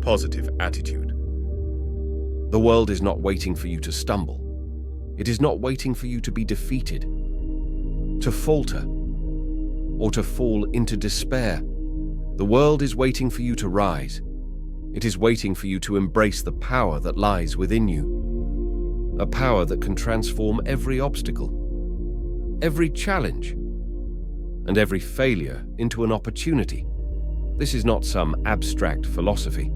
positive attitude. The world is not waiting for you to stumble. It is not waiting for you to be defeated, to falter, or to fall into despair. The world is waiting for you to rise. It is waiting for you to embrace the power that lies within you, a power that can transform every obstacle, every challenge, and every failure into an opportunity. This is not some abstract philosophy,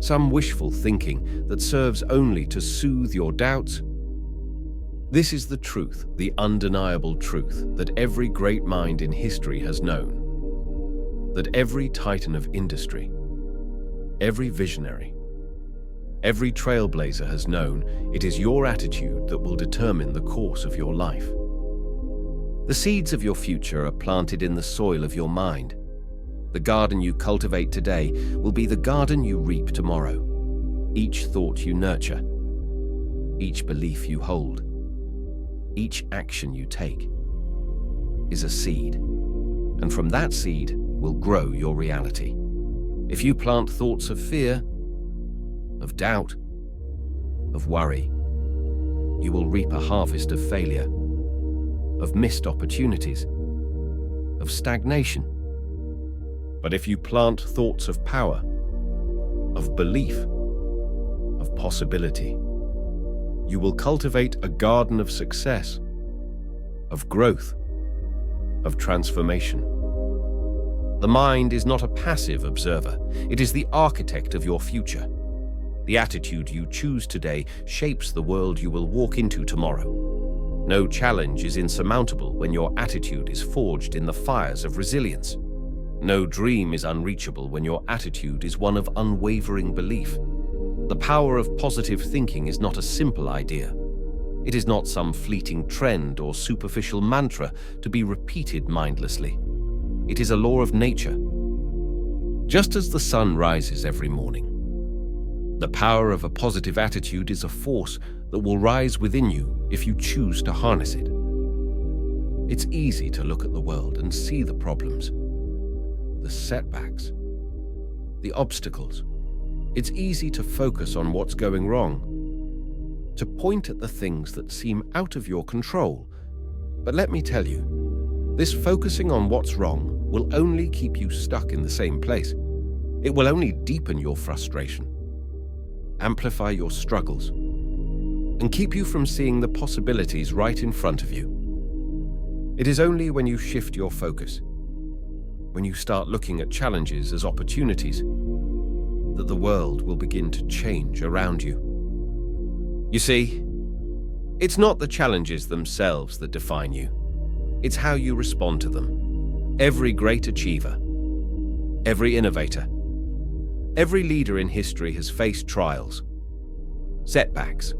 some wishful thinking that serves only to soothe your doubts. This is the truth, the undeniable truth that every great mind in history has known, that every titan of industry, every visionary, every trailblazer has known. It is your attitude that will determine the course of your life. The seeds of your future are planted in the soil of your mind. The garden you cultivate today will be the garden you reap tomorrow. Each thought you nurture, each belief you hold, each action you take is a seed, and from that seed will grow your reality. If you plant thoughts of fear, of doubt, of worry, you will reap a harvest of failure, of missed opportunities, of stagnation. But if you plant thoughts of power, of belief, of possibility, you will cultivate a garden of success, of growth, of transformation. The mind is not a passive observer. It is the architect of your future. The attitude you choose today shapes the world you will walk into tomorrow. No challenge is insurmountable when your attitude is forged in the fires of resilience. No dream is unreachable when your attitude is one of unwavering belief. The power of positive thinking is not a simple idea. It is not some fleeting trend or superficial mantra to be repeated mindlessly. It is a law of nature. Just as the sun rises every morning, the power of a positive attitude is a force that will rise within you if you choose to harness it. It's easy to look at the world and see the problems, the setbacks, the obstacles. It's easy to focus on what's going wrong, to point at the things that seem out of your control. But let me tell you, this focusing on what's wrong will only keep you stuck in the same place. It will only deepen your frustration, amplify your struggles, and keep you from seeing the possibilities right in front of you. It is only when you shift your focus, when you start looking at challenges as opportunities, that the world will begin to change around you. You see, it's not the challenges themselves that define you. It's how you respond to them. Every great achiever, every innovator, every leader in history has faced trials, setbacks,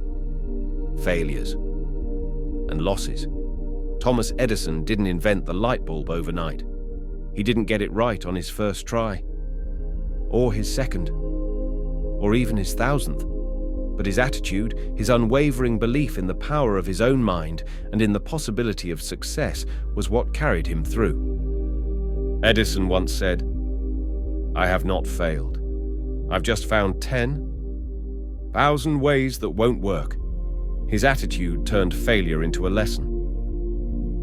failures, and losses. Thomas Edison didn't invent the light bulb overnight. He didn't get it right on his first try, or his second, or even his 1,000th. But his attitude, his unwavering belief in the power of his own mind and in the possibility of success was what carried him through. Edison once said, "I have not failed. I've just found 10,000 ways that won't work." His attitude turned failure into a lesson.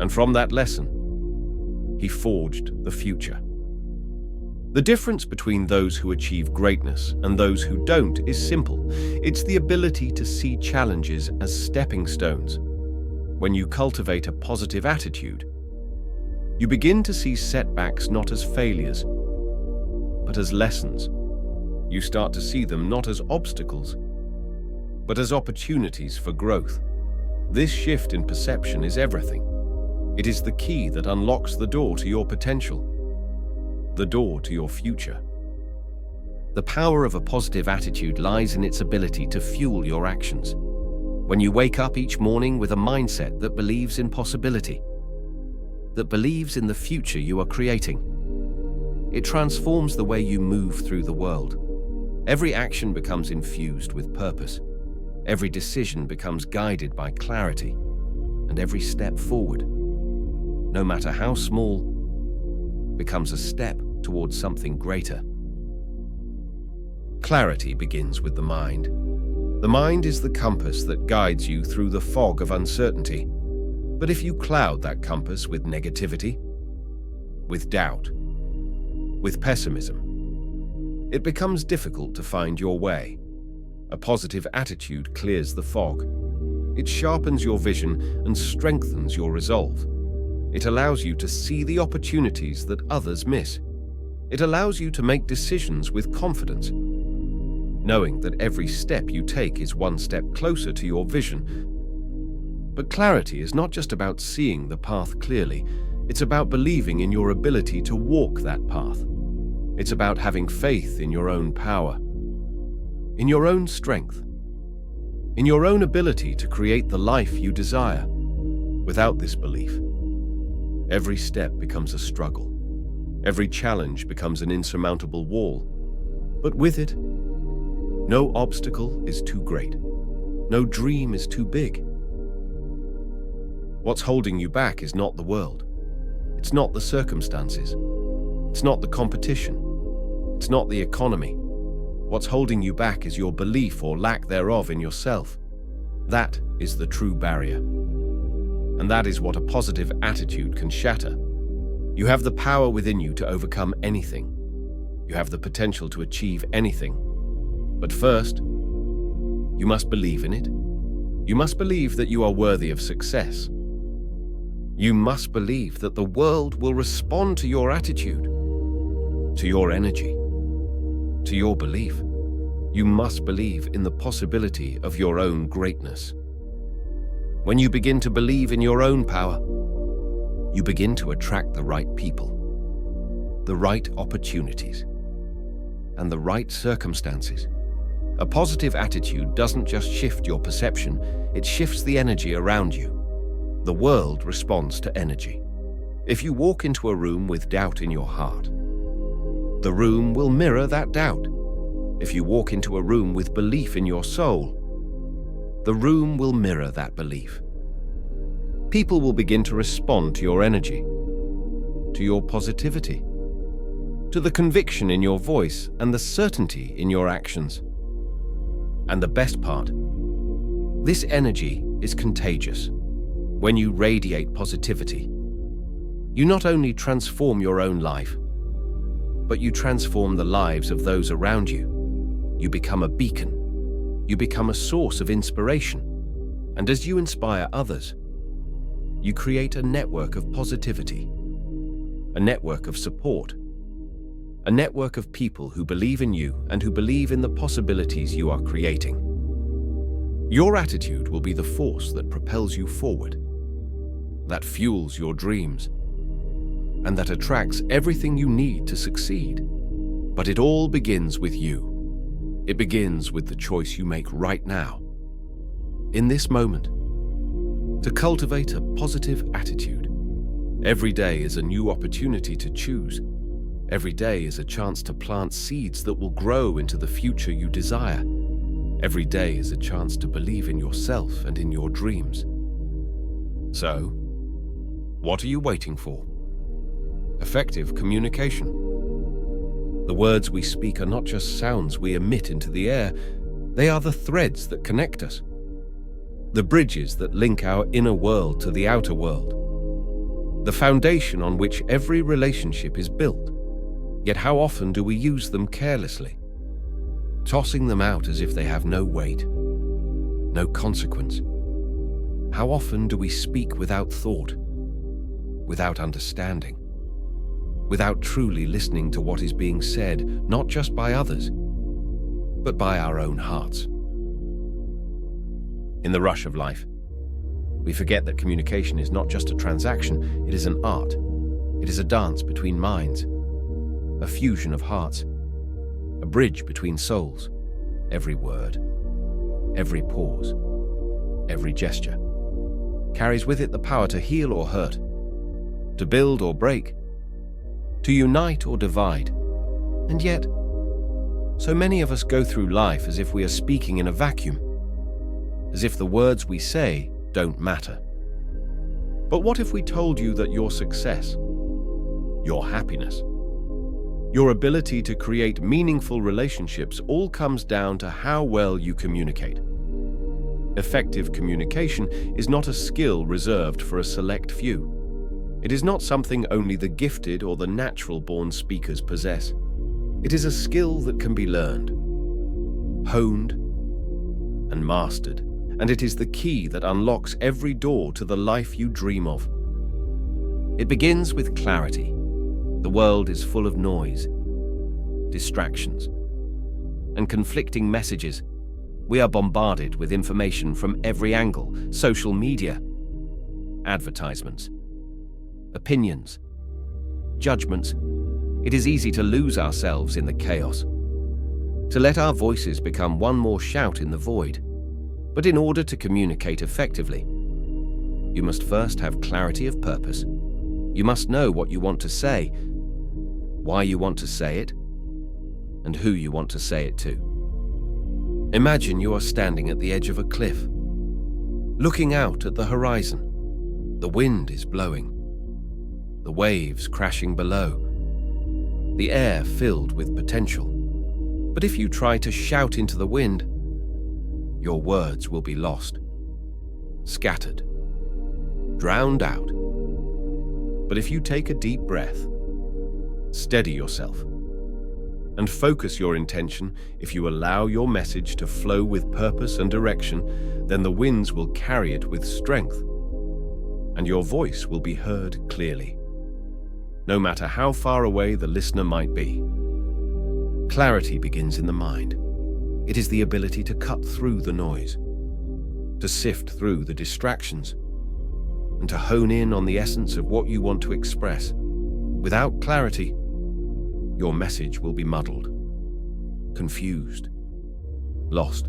And from that lesson, he forged the future. The difference between those who achieve greatness and those who don't is simple. It's the ability to see challenges as stepping stones. When you cultivate a positive attitude, you begin to see setbacks not as failures, but as lessons. You start to see them not as obstacles, but as opportunities for growth. This shift in perception is everything. It is the key that unlocks the door to your potential, the door to your future. The power of a positive attitude lies in its ability to fuel your actions. When you wake up each morning with a mindset that believes in possibility, that believes in the future you are creating, it transforms the way you move through the world. Every action becomes infused with purpose. Every decision becomes guided by clarity, and every step forward, no matter how small, becomes a step towards something greater. Clarity begins with the mind. The mind is the compass that guides you through the fog of uncertainty. But if you cloud that compass with negativity, with doubt, with pessimism, it becomes difficult to find your way. A positive attitude clears the fog. It sharpens your vision and strengthens your resolve. It allows you to see the opportunities that others miss. It allows you to make decisions with confidence, knowing that every step you take is one step closer to your vision. But clarity is not just about seeing the path clearly. It's about believing in your ability to walk that path. It's about having faith in your own power, in your own strength, in your own ability to create the life you desire. Without this belief, every step becomes a struggle. Every challenge becomes an insurmountable wall. But with it, no obstacle is too great. No dream is too big. What's holding you back is not the world. It's not the circumstances. It's not the competition. It's not the economy. What's holding you back is your belief or lack thereof in yourself. That is the true barrier. And that is what a positive attitude can shatter. You have the power within you to overcome anything. You have the potential to achieve anything. But first, you must believe in it. You must believe that you are worthy of success. You must believe that the world will respond to your attitude, to your energy, to your belief. You must believe in the possibility of your own greatness. When you begin to believe in your own power, you begin to attract the right people, the right opportunities, and the right circumstances. A positive attitude doesn't just shift your perception, it shifts the energy around you. The world responds to energy. If you walk into a room with doubt in your heart, the room will mirror that doubt. If you walk into a room with belief in your soul, the room will mirror that belief. People will begin to respond to your energy, to your positivity, to the conviction in your voice and the certainty in your actions. And the best part, this energy is contagious. When you radiate positivity, you not only transform your own life, but you transform the lives of those around you. You become a beacon. You become a source of inspiration. And as you inspire others, you create a network of positivity, a network of support, a network of people who believe in you and who believe in the possibilities you are creating. Your attitude will be the force that propels you forward, that fuels your dreams, and that attracts everything you need to succeed. But it all begins with you. It begins with the choice you make right now, in this moment, to cultivate a positive attitude. Every day is a new opportunity to choose. Every day is a chance to plant seeds that will grow into the future you desire. Every day is a chance to believe in yourself and in your dreams. So, what are you waiting for? Effective communication. The words we speak are not just sounds we emit into the air. They are the threads that connect us, the bridges that link our inner world to the outer world, the foundation on which every relationship is built. Yet how often do we use them carelessly, tossing them out as if they have no weight, no consequence? How often do we speak without thought, without understanding, without truly listening to what is being said, not just by others, but by our own hearts? In the rush of life, we forget that communication is not just a transaction, it is an art. It is a dance between minds, a fusion of hearts, a bridge between souls. Every word, every pause, every gesture carries with it the power to heal or hurt, to build or break, to unite or divide. And yet, so many of us go through life as if we are speaking in a vacuum, as if the words we say don't matter. But what if we told you that your success, your happiness, Your ability to create meaningful relationships all comes down to how well you communicate. Effective communication is not a skill reserved for a select few. It is not something only the gifted or the natural-born speakers possess. It is a skill that can be learned, honed, and mastered, and it is the key that unlocks every door to the life you dream of. It begins with clarity. The world is full of noise, distractions, and conflicting messages. We are bombarded with information from every angle: social media, advertisements, opinions, judgments. It is easy to lose ourselves in the chaos, to let our voices become one more shout in the void. But in order to communicate effectively, you must first have clarity of purpose. You must know what you want to say, why you want to say it, and who you want to say it to. Imagine you are standing at the edge of a cliff, looking out at the horizon. The wind is blowing, the waves crashing below, the air filled with potential. But if you try to shout into the wind, your words will be lost, scattered, drowned out. But if you take a deep breath, steady yourself, and focus your intention, if you allow your message to flow with purpose and direction, then the winds will carry it with strength, and your voice will be heard clearly, no matter how far away the listener might be. Clarity begins in the mind. It is the ability to cut through the noise, to sift through the distractions, and to hone in on the essence of what you want to express. Without clarity, your message will be muddled, confused, lost.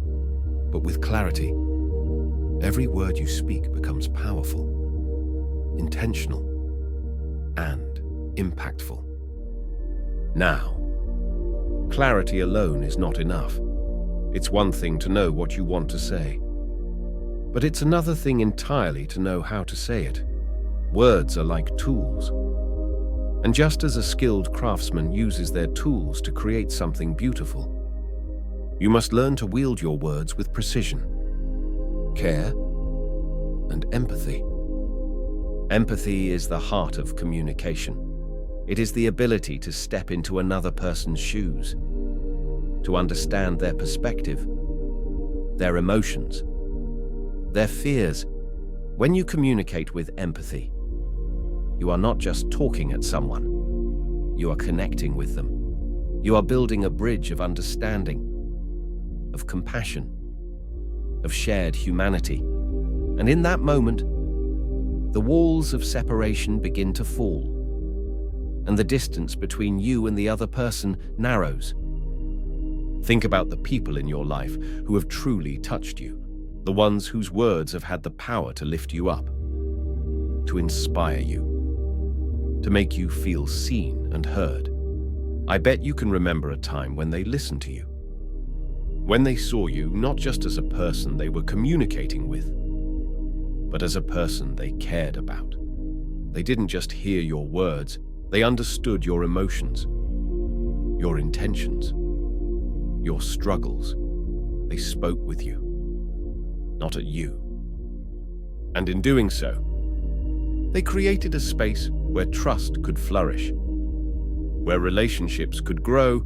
But with clarity, every word you speak becomes powerful, intentional, and impactful. Now, clarity alone is not enough. It's one thing to know what you want to say, but it's another thing entirely to know how to say it. Words are like tools. And just as a skilled craftsman uses their tools to create something beautiful, you must learn to wield your words with precision, care, and empathy. Empathy is the heart of communication. It is the ability to step into another person's shoes, to understand their perspective, their emotions, their fears. When you communicate with empathy, you are not just talking at someone, you are connecting with them. You are building a bridge of understanding, of compassion, of shared humanity. And in that moment, the walls of separation begin to fall, and the distance between you and the other person narrows. Think about the people in your life who have truly touched you, the ones whose words have had the power to lift you up, to inspire you, to make you feel seen and heard. I bet you can remember a time when they listened to you, when they saw you not just as a person they were communicating with, but as a person they cared about. They didn't just hear your words, they understood your emotions, your intentions, your struggles. They spoke with you, not at you. And in doing so, they created a space where trust could flourish, where relationships could grow,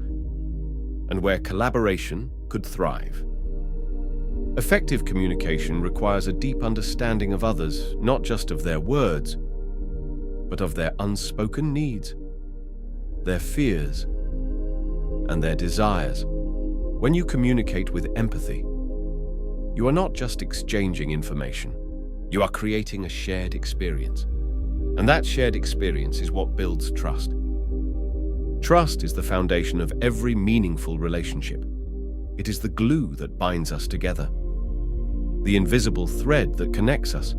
and where collaboration could thrive. Effective communication requires a deep understanding of others, not just of their words, but of their unspoken needs, their fears, and their desires. When you communicate with empathy, you are not just exchanging information, you are creating a shared experience. And that shared experience is what builds trust. Trust is the foundation of every meaningful relationship. It is the glue that binds us together, the invisible thread that connects us,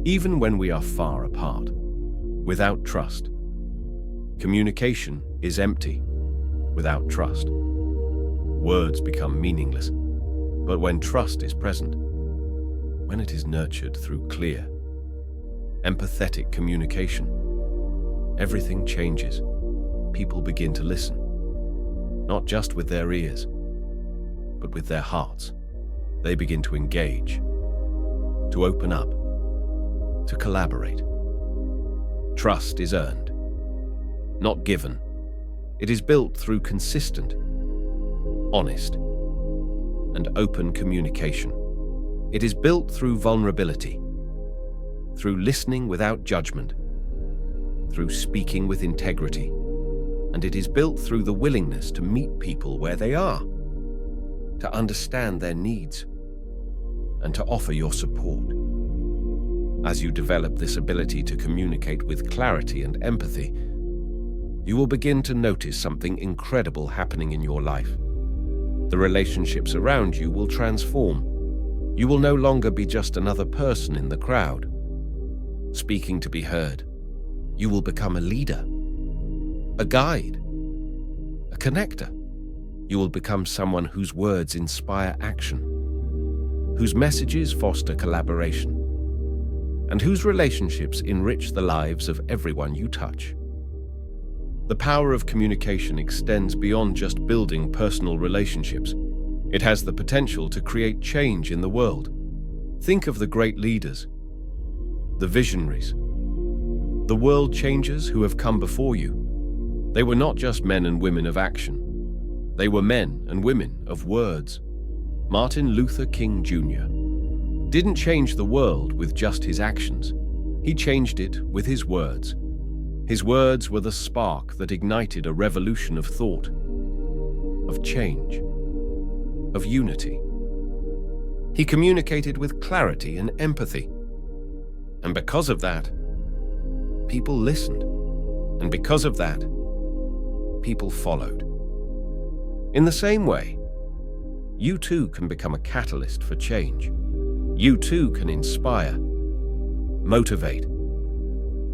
even when we are far apart. Without trust, communication is empty. Without trust, words become meaningless. But when trust is present, when it is nurtured through clear, empathetic communication, everything changes. people begin to listen, not just with their ears, but with their hearts. They begin to engage, to open up, to collaborate. Trust is earned, not given. It is built through consistent, honest, and open communication. It is built through vulnerability, through listening without judgment, through speaking with integrity, and it is built through the willingness to meet people where they are, to understand their needs, and to offer your support. As you develop this ability to communicate with clarity and empathy, you will begin to notice something incredible happening in your life. The relationships around you will transform. You will no longer be just another person in the crowd, speaking to be heard. You will become a leader, a guide, a connector. You will become someone whose words inspire action, whose messages foster collaboration, and whose relationships enrich the lives of everyone you touch. The power of communication extends beyond just building personal relationships. It has the potential to create change in the world. Think of the great leaders, the visionaries, the world changers who have come before you. They were not just men and women of action. They were men and women of words. Martin Luther King Jr. didn't change the world with just his actions. He changed it with his words. His words were the spark that ignited a revolution of thought, of change, of unity. He communicated with clarity and empathy. And because of that, people listened. And because of that, people followed. In the same way, you too can become a catalyst for change. You too can inspire, motivate,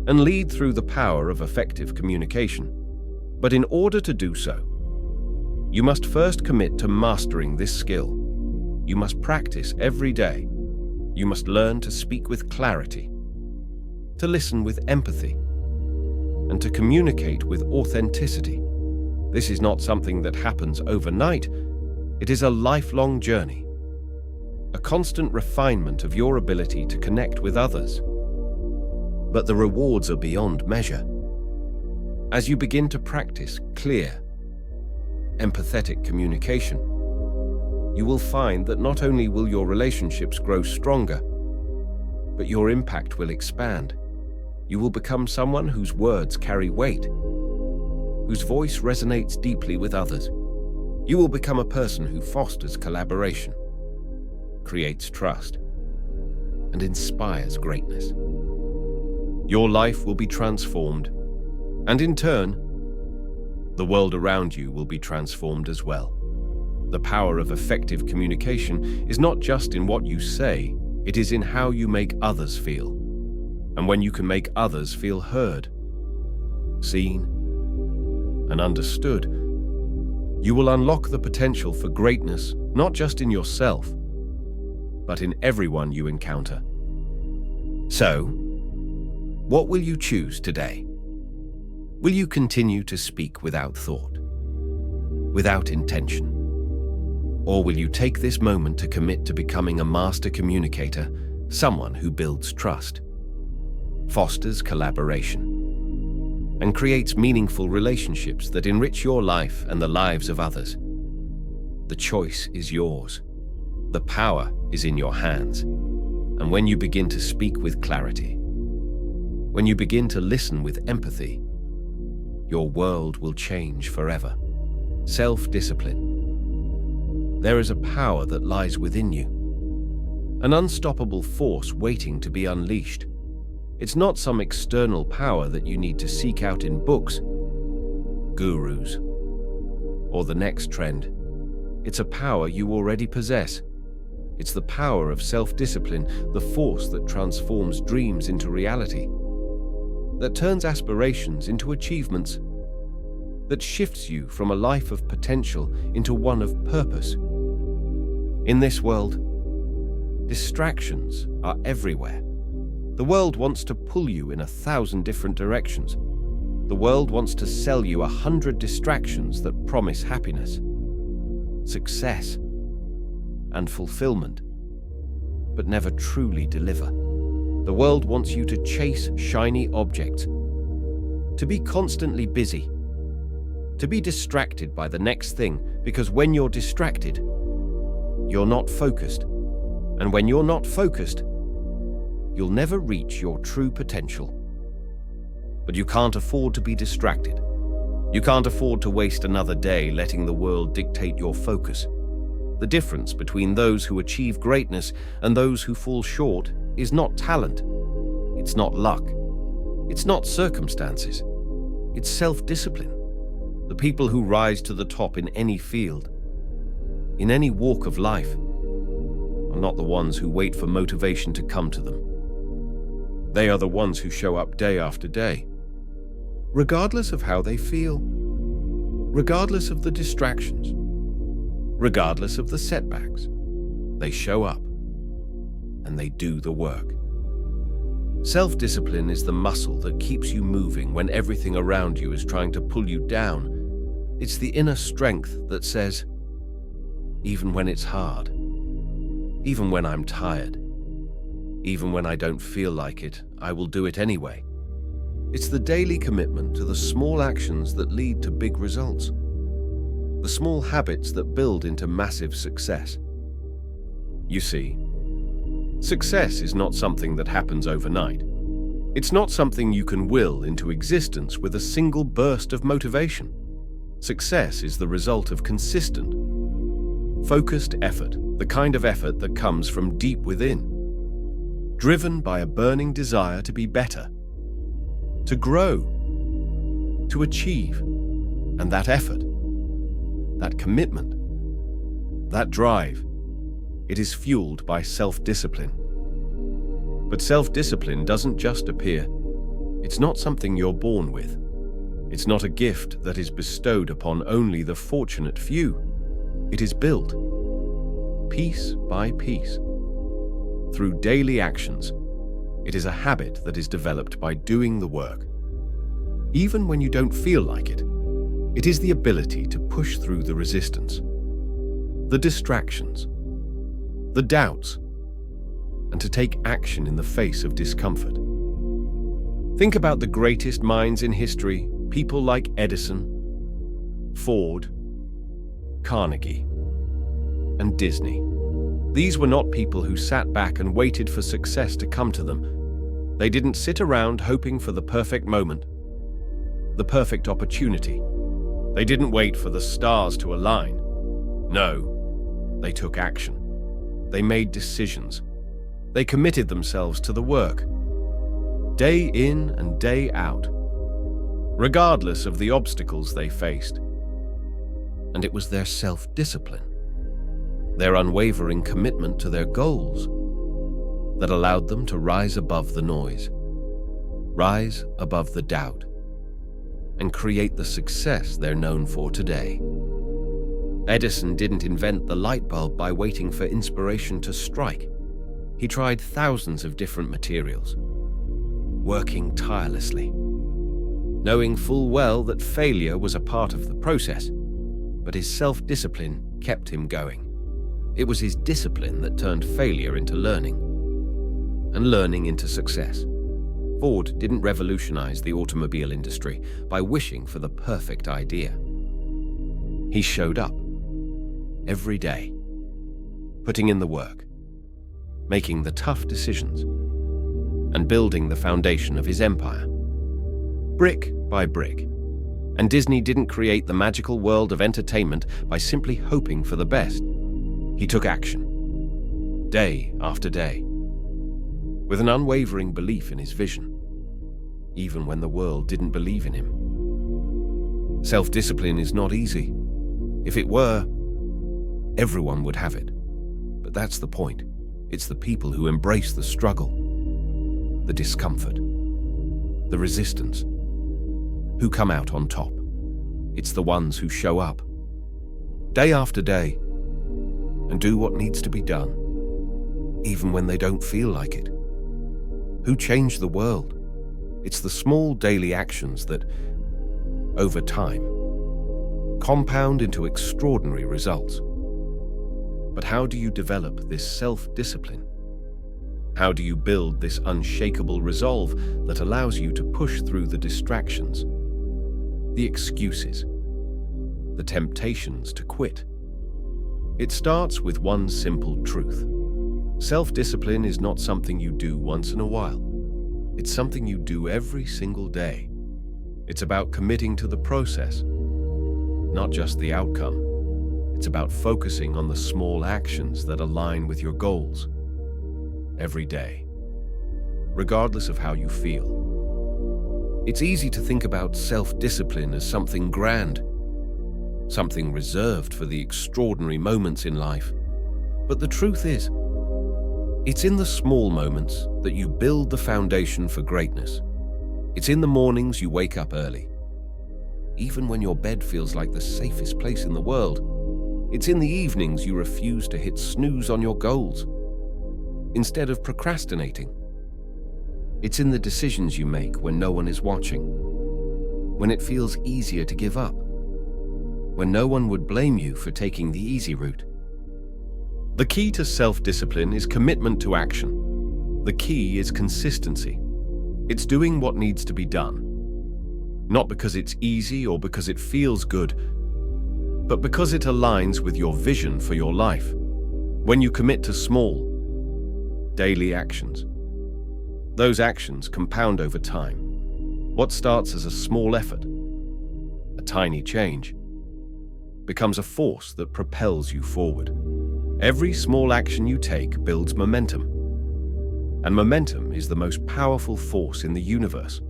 and lead through the power of effective communication. But in order to do so, you must first commit to mastering this skill. You must practice every day. You must learn to speak with clarity, to listen with empathy, and to communicate with authenticity. This is not something that happens overnight. It is a lifelong journey, a constant refinement of your ability to connect with others. But the rewards are beyond measure. As you begin to practice clear, empathetic communication, you will find that not only will your relationships grow stronger, but your impact will expand. You will become someone whose words carry weight, whose voice resonates deeply with others. You will become a person who fosters collaboration, creates trust, and inspires greatness. Your life will be transformed, and in turn, the world around you will be transformed as well. The power of effective communication is not just in what you say, it is in how you make others feel. And when you can make others feel heard, seen, and understood, you will unlock the potential for greatness not just in yourself, but in everyone you encounter. So, what will you choose today? Will you continue to speak without thought, without intention? Or will you take this moment to commit to becoming a master communicator, someone who builds trust, fosters collaboration, and creates meaningful relationships that enrich your life and the lives of others? The choice is yours. The power is in your hands. And when you begin to speak with clarity, when you begin to listen with empathy, your world will change forever. Self-discipline. There is a power that lies within you, an unstoppable force waiting to be unleashed. It's not some external power that you need to seek out in books, gurus, or the next trend. It's a power you already possess. It's the power of self-discipline, the force that transforms dreams into reality, that turns aspirations into achievements, that shifts you from a life of potential into one of purpose. In this world, distractions are everywhere. The world wants to pull you in 1,000 different directions. The world wants to sell you 100 distractions that promise happiness, success, and fulfillment, but never truly deliver. The world wants you to chase shiny objects, to be constantly busy, to be distracted by the next thing, because when you're distracted, you're not focused. And when you're not focused, you'll never reach your true potential. But you can't afford to be distracted. You can't afford to waste another day letting the world dictate your focus. The difference between those who achieve greatness and those who fall short is not talent. It's not luck. It's not circumstances. It's self-discipline. The people who rise to the top in any field, in any walk of life, are not the ones who wait for motivation to come to them. They are the ones who show up day after day, regardless of how they feel, regardless of the distractions, regardless of the setbacks. They show up and they do the work. Self-discipline is the muscle that keeps you moving when everything around you is trying to pull you down. It's the inner strength that says, even when it's hard, even when I'm tired, even when I don't feel like it, I will do it anyway. It's the daily commitment to the small actions that lead to big results, the small habits that build into massive success. You see, success is not something that happens overnight. It's not something you can will into existence with a single burst of motivation. Success is the result of consistent, focused effort, the kind of effort that comes from deep within, driven by a burning desire to be better, to grow, to achieve. And that effort, that commitment, that drive, it is fueled by self-discipline. But self-discipline doesn't just appear. It's not something you're born with. It's not a gift that is bestowed upon only the fortunate few. It is built, piece by piece, through daily actions. It is a habit that is developed by doing the work. Even when you don't feel like it, it is the ability to push through the resistance, the distractions, the doubts, and to take action in the face of discomfort. Think about the greatest minds in history, people like Edison, Ford, Carnegie, and Disney. These were not people who sat back and waited for success to come to them. They didn't sit around hoping for the perfect moment, the perfect opportunity. They didn't wait for the stars to align. No, they took action. They made decisions. They committed themselves to the work, day in and day out, regardless of the obstacles they faced. And it was their self-discipline, their unwavering commitment to their goals, that allowed them to rise above the noise, rise above the doubt, and create the success they're known for today. Edison didn't invent the light bulb by waiting for inspiration to strike. He tried thousands of different materials, working tirelessly, knowing full well that failure was a part of the process, but his self-discipline kept him going. It was his discipline that turned failure into learning, and learning into success. Ford didn't revolutionize the automobile industry by wishing for the perfect idea. He showed up every day, putting in the work, making the tough decisions, and building the foundation of his empire, brick by brick. And Disney didn't create the magical world of entertainment by simply hoping for the best. He took action, day after day, with an unwavering belief in his vision, even when the world didn't believe in him. Self-discipline is not easy. If it were, everyone would have it. But that's the point. It's the people who embrace the struggle, the discomfort, the resistance, who come out on top. It's the ones who show up, day after day, and do what needs to be done, even when they don't feel like it. Who change the world? It's the small daily actions that, over time, compound into extraordinary results. But how do you develop this self-discipline? How do you build this unshakable resolve that allows you to push through the distractions, the excuses, the temptations to quit? It starts with one simple truth. Self-discipline is not something you do once in a while. It's something you do every single day. It's about committing to the process, not just the outcome. It's about focusing on the small actions that align with your goals every day, regardless of how you feel. It's easy to think about self-discipline as something grand, something reserved for the extraordinary moments in life. But the truth is, it's in the small moments that you build the foundation for greatness. It's in the mornings you wake up early, even when your bed feels like the safest place in the world. It's in the evenings you refuse to hit snooze on your goals, instead of procrastinating. It's in the decisions you make when no one is watching, when it feels easier to give up, when no one would blame you for taking the easy route. The key to self-discipline is commitment to action. The key is consistency. It's doing what needs to be done, not because it's easy or because it feels good, but because it aligns with your vision for your life. When you commit to small, daily actions, those actions compound over time. What starts as a small effort, a tiny change, becomes a force that propels you forward. Every small action you take builds momentum, and momentum is the most powerful force in the universe.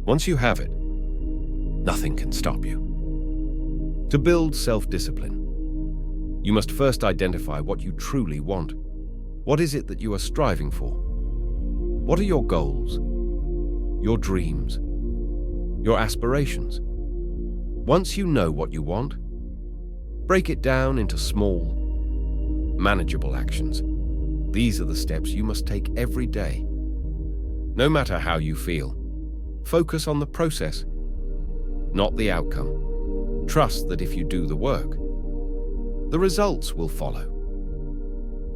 Once you have it, nothing can stop you. To build self-discipline, you must first identify what you truly want. What is it that you are striving for? What are your goals, your dreams, your aspirations? Once you know what you want, break it down into small, manageable actions. These are the steps you must take every day. No matter how you feel, focus on the process, not the outcome. Trust that if you do the work, the results will follow.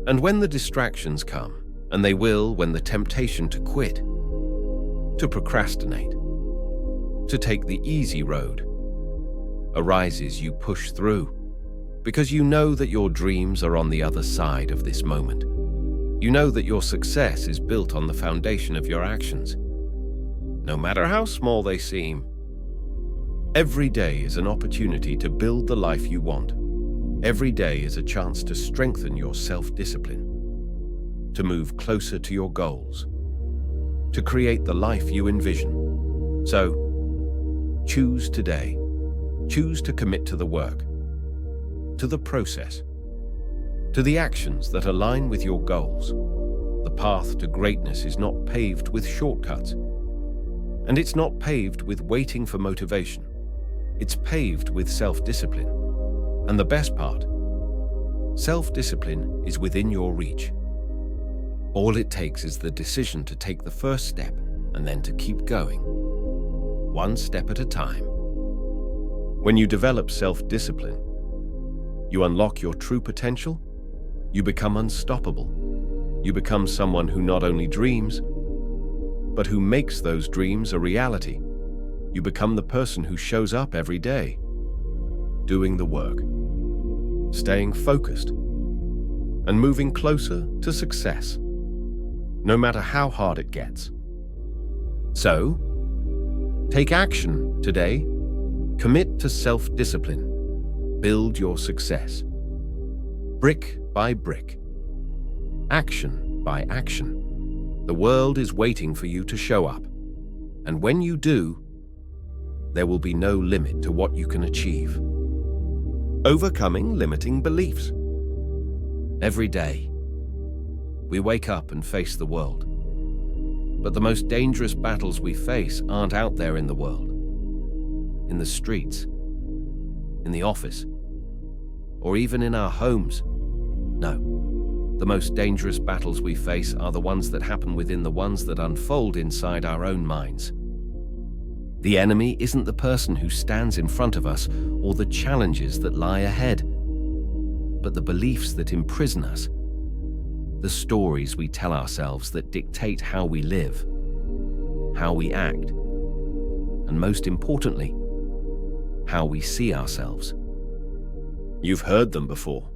And when the distractions come, and they will when the temptation to quit, to procrastinate, to take the easy road arises, you push through, because you know that your dreams are on the other side of this moment. You know that your success is built on the foundation of your actions, no matter how small they seem. Every day is an opportunity to build the life you want. Every day is a chance to strengthen your self-discipline, to move closer to your goals, to create the life you envision. So, choose today. Choose to commit to the work, to the process, to the actions that align with your goals. The path to greatness is not paved with shortcuts, and it's not paved with waiting for motivation. It's paved with self-discipline. And the best part, self-discipline is within your reach. All it takes is the decision to take the first step and then to keep going, one step at a time. When you develop self-discipline, you unlock your true potential, you become unstoppable. You become someone who not only dreams, but who makes those dreams a reality. You become the person who shows up every day, doing the work, staying focused, and moving closer to success, no matter how hard it gets. So, take action today. Commit to self-discipline. Build your success. Brick by brick. Action by action. The world is waiting for you to show up. And when you do, there will be no limit to what you can achieve. Overcoming limiting beliefs. Every day, we wake up and face the world. But the most dangerous battles we face aren't out there in the world, in the streets, in the office, or even in our homes. No, the most dangerous battles we face are the ones that happen within, the ones that unfold inside our own minds. The enemy isn't the person who stands in front of us or the challenges that lie ahead, but the beliefs that imprison us, the stories we tell ourselves that dictate how we live, how we act, and most importantly, how we see ourselves. You've heard them before,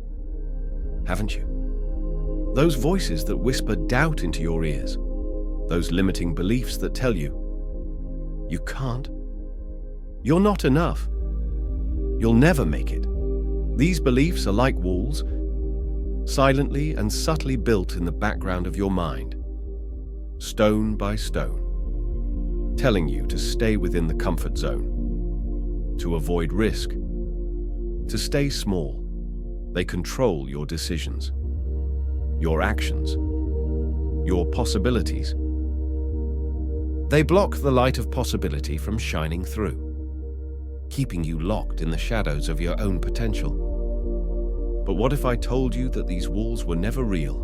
haven't you? Those voices that whisper doubt into your ears, those limiting beliefs that tell you, you can't, you're not enough, you'll never make it. These beliefs are like walls, silently and subtly built in the background of your mind, stone by stone, telling you to stay within the comfort zone, to avoid risk, to stay small. They control your decisions, your actions, your possibilities. They block the light of possibility from shining through, keeping you locked in the shadows of your own potential. But what if I told you that these walls were never real?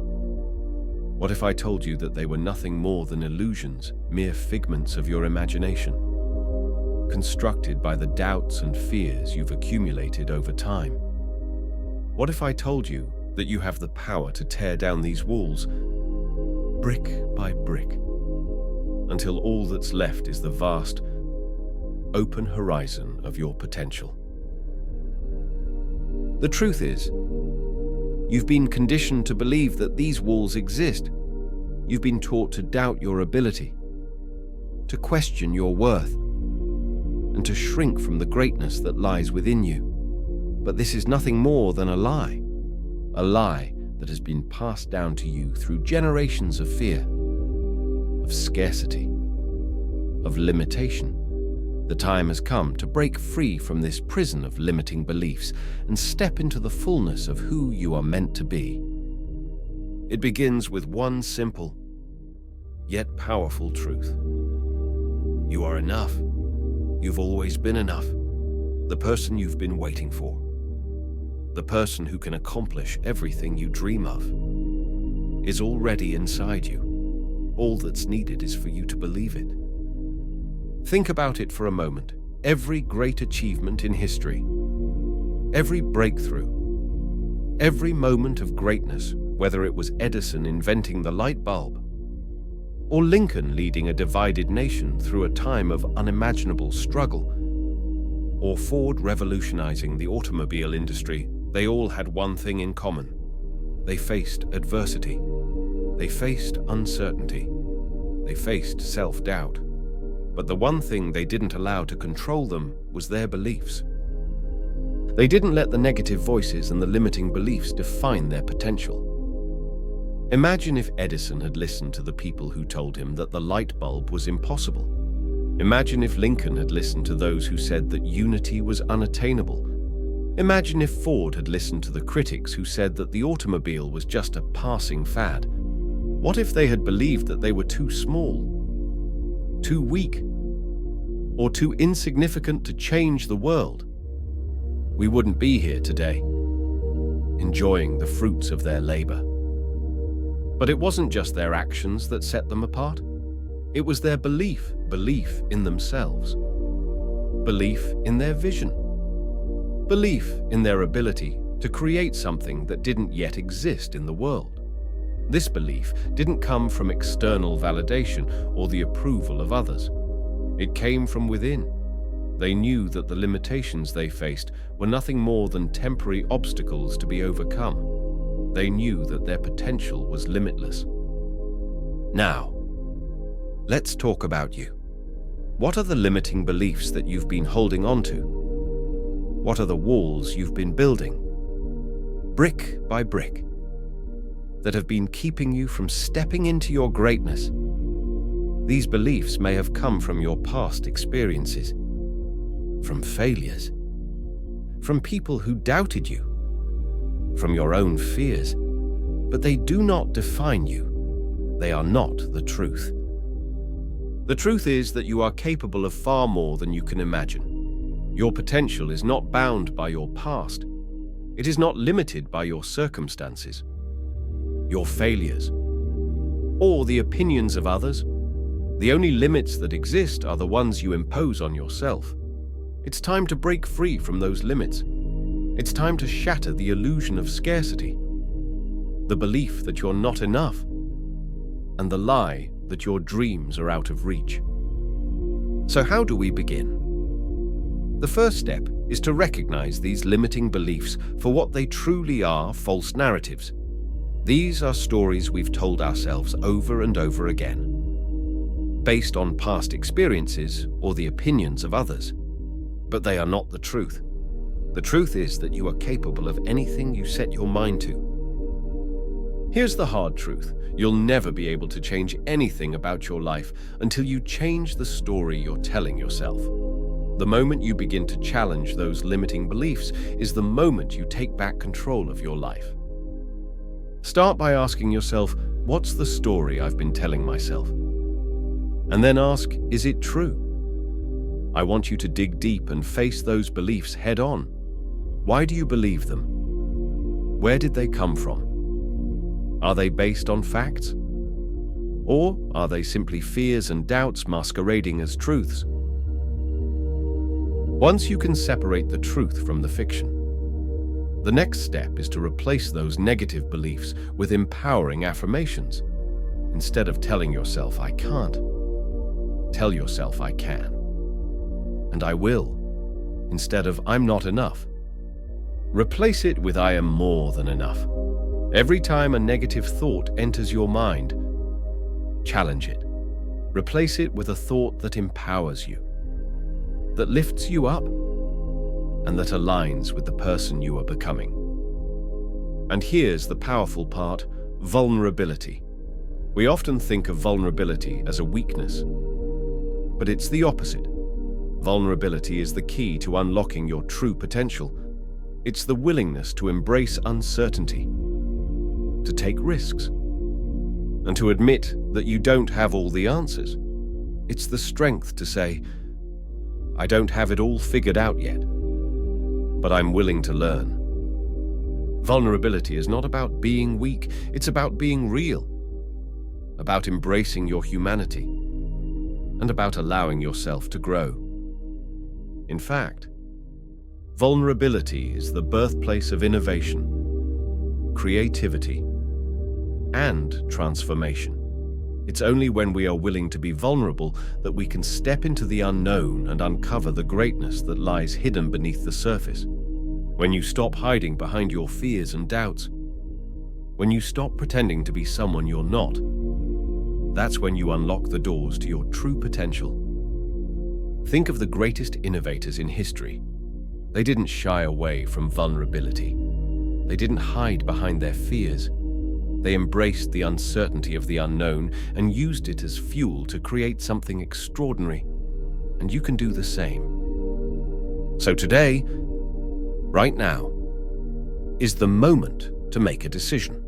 What if I told you that they were nothing more than illusions, mere figments of your imagination, constructed by the doubts and fears you've accumulated over time? What if I told you that you have the power to tear down these walls, brick by brick, until all that's left is the vast, open horizon of your potential? The truth is, you've been conditioned to believe that these walls exist. You've been taught to doubt your ability, to question your worth, and to shrink from the greatness that lies within you. But this is nothing more than a lie that has been passed down to you through generations of fear, of scarcity, of limitation. The time has come to break free from this prison of limiting beliefs and step into the fullness of who you are meant to be. It begins with one simple, yet powerful truth. You are enough. You've always been enough. The person you've been waiting for. The person who can accomplish everything you dream of is already inside you. All that's needed is for you to believe it. Think about it for a moment. Every great achievement in history, every breakthrough, every moment of greatness, whether it was Edison inventing the light bulb, or Lincoln leading a divided nation through a time of unimaginable struggle, or Ford revolutionizing the automobile industry, they all had one thing in common. They faced adversity. They faced uncertainty. They faced self-doubt. But the one thing they didn't allow to control them was their beliefs. They didn't let the negative voices and the limiting beliefs define their potential. Imagine if Edison had listened to the people who told him that the light bulb was impossible. Imagine if Lincoln had listened to those who said that unity was unattainable. Imagine if Ford had listened to the critics who said that the automobile was just a passing fad. What if they had believed that they were too small, too weak, or too insignificant to change the world? We wouldn't be here today, enjoying the fruits of their labor. But it wasn't just their actions that set them apart. It was their belief in themselves, belief in their vision, belief in their ability to create something that didn't yet exist in the world. This belief didn't come from external validation or the approval of others. It came from within. They knew that the limitations they faced were nothing more than temporary obstacles to be overcome. They knew that their potential was limitless. Now, let's talk about you. What are the limiting beliefs that you've been holding on to? What are the walls you've been building, brick by brick, that have been keeping you from stepping into your greatness? These beliefs may have come from your past experiences, from failures, from people who doubted you, from your own fears, but they do not define you. They are not the truth. The truth is that you are capable of far more than you can imagine. Your potential is not bound by your past. It is not limited by your circumstances, your failures, or the opinions of others. The only limits that exist are the ones you impose on yourself. It's time to break free from those limits. It's time to shatter the illusion of scarcity, the belief that you're not enough, and the lie that your dreams are out of reach. So how do we begin? The first step is to recognize these limiting beliefs for what they truly are: false narratives. These are stories we've told ourselves over and over again, based on past experiences or the opinions of others. But they are not the truth. The truth is that you are capable of anything you set your mind to. Here's the hard truth: you'll never be able to change anything about your life until you change the story you're telling yourself. The moment you begin to challenge those limiting beliefs is the moment you take back control of your life. Start by asking yourself, what's the story I've been telling myself? And then ask, is it true? I want you to dig deep and face those beliefs head on. Why do you believe them? Where did they come from? Are they based on facts? Or are they simply fears and doubts masquerading as truths? Once you can separate the truth from the fiction, the next step is to replace those negative beliefs with empowering affirmations. Instead of telling yourself, I can't, tell yourself, I can. And I will, instead of I'm not enough. Replace it with I am more than enough. Every time a negative thought enters your mind, challenge it. Replace it with a thought that empowers you, that lifts you up, and that aligns with the person you are becoming. And here's the powerful part: vulnerability. We often think of vulnerability as a weakness, but it's the opposite. Vulnerability is the key to unlocking your true potential. It's the willingness to embrace uncertainty, to take risks, and to admit that you don't have all the answers. It's the strength to say, I don't have it all figured out yet, but I'm willing to learn. Vulnerability is not about being weak, it's about being real, about embracing your humanity, and about allowing yourself to grow. In fact, vulnerability is the birthplace of innovation, creativity, and transformation. It's only when we are willing to be vulnerable that we can step into the unknown and uncover the greatness that lies hidden beneath the surface. When you stop hiding behind your fears and doubts, when you stop pretending to be someone you're not, that's when you unlock the doors to your true potential. Think of the greatest innovators in history. They didn't shy away from vulnerability. They didn't hide behind their fears. They embraced the uncertainty of the unknown and used it as fuel to create something extraordinary. And you can do the same. So today, right now, is the moment to make a decision.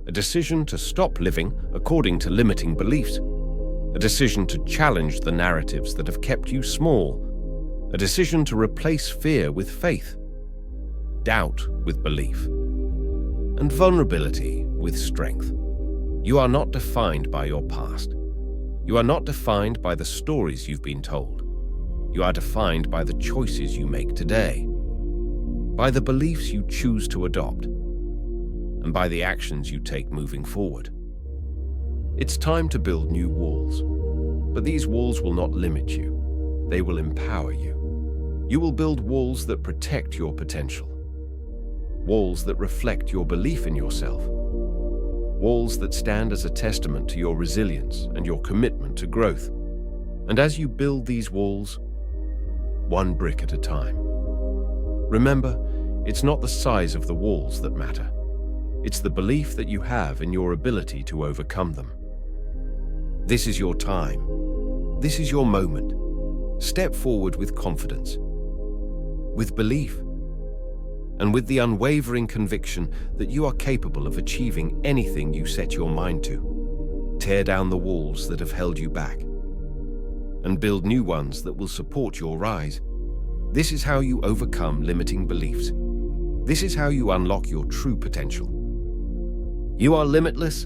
A decision to stop living according to limiting beliefs. A decision to challenge the narratives that have kept you small. A decision to replace fear with faith, doubt with belief, and vulnerability with strength. You are not defined by your past. You are not defined by the stories you've been told. You are defined by the choices you make today, by the beliefs you choose to adopt, and by the actions you take moving forward. It's time to build new walls, but these walls will not limit you. They will empower you. You will build walls that protect your potential, walls that reflect your belief in yourself, walls that stand as a testament to your resilience and your commitment to growth. And as you build these walls, one brick at a time, remember, it's not the size of the walls that matter. It's the belief that you have in your ability to overcome them. This is your time. This is your moment. Step forward with confidence, with belief, and with the unwavering conviction that you are capable of achieving anything you set your mind to. Tear down the walls that have held you back, and build new ones that will support your rise. This is how you overcome limiting beliefs. This is how you unlock your true potential. You are limitless.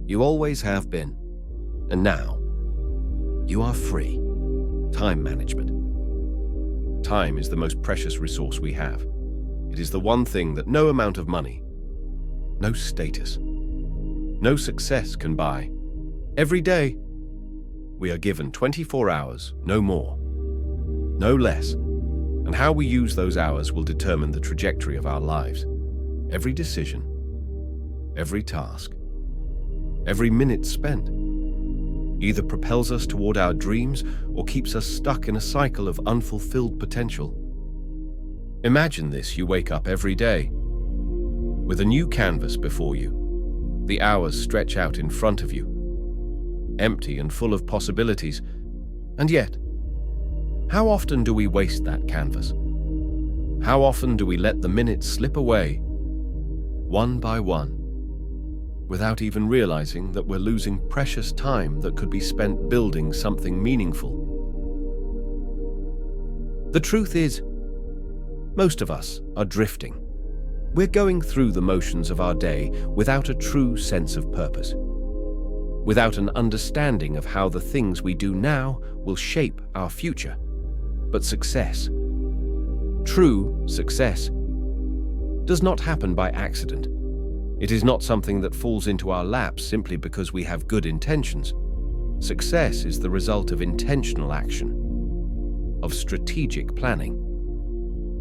You always have been. And now, You are free. Time management. Time is the most precious resource we have. It is the one thing that no amount of money, no status, no success can buy. Every day, we are given 24 hours, no more, no less. And how we use those hours will determine the trajectory of our lives. Every decision, every task, every minute spent either propels us toward our dreams or keeps us stuck in a cycle of unfulfilled potential. Imagine this: you wake up every day with a new canvas before you. The hours stretch out in front of you, empty and full of possibilities. And yet, how often do we waste that canvas? How often do we let the minutes slip away, one by one, without even realizing that we're losing precious time that could be spent building something meaningful? The truth is, most of us are drifting. We're going through the motions of our day without a true sense of purpose, without an understanding of how the things we do now will shape our future. But success, true success, does not happen by accident. It is not something that falls into our laps simply because we have good intentions. Success is the result of intentional action, of strategic planning,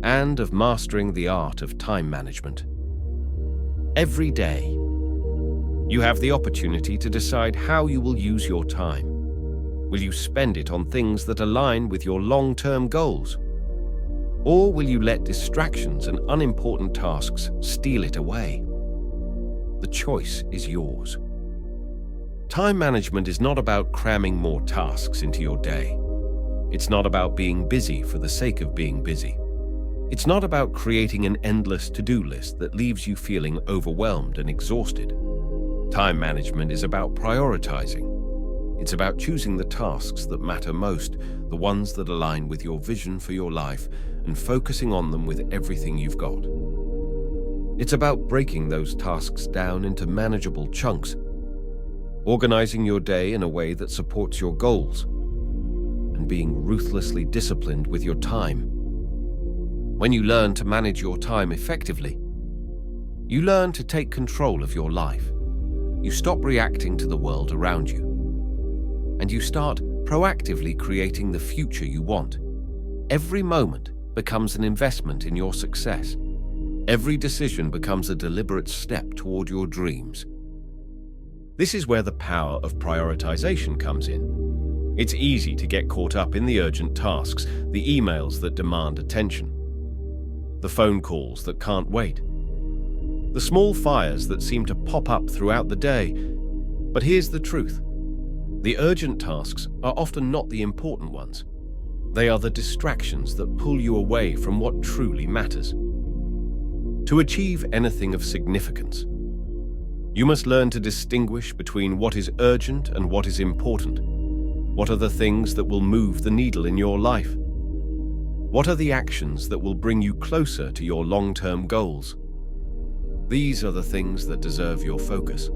and of mastering the art of time management. Every day, you have the opportunity to decide how you will use your time. Will you spend it on things that align with your long-term goals? Or will you let distractions and unimportant tasks steal it away? The choice is yours. Time management is not about cramming more tasks into your day. It's not about being busy for the sake of being busy. It's not about creating an endless to-do list that leaves you feeling overwhelmed and exhausted. Time management is about prioritizing. It's about choosing the tasks that matter most, the ones that align with your vision for your life, and focusing on them with everything you've got. It's about breaking those tasks down into manageable chunks, organizing your day in a way that supports your goals, and being ruthlessly disciplined with your time. When you learn to manage your time effectively, you learn to take control of your life. You stop reacting to the world around you, and you start proactively creating the future you want. Every moment becomes an investment in your success. Every decision becomes a deliberate step toward your dreams. This is where the power of prioritization comes in. It's easy to get caught up in the urgent tasks, the emails that demand attention, the phone calls that can't wait, the small fires that seem to pop up throughout the day. But here's the truth. The urgent tasks are often not the important ones. They are the distractions that pull you away from what truly matters. To achieve anything of significance, you must learn to distinguish between what is urgent and what is important. What are the things that will move the needle in your life? What are the actions that will bring you closer to your long-term goals? These are the things that deserve your focus.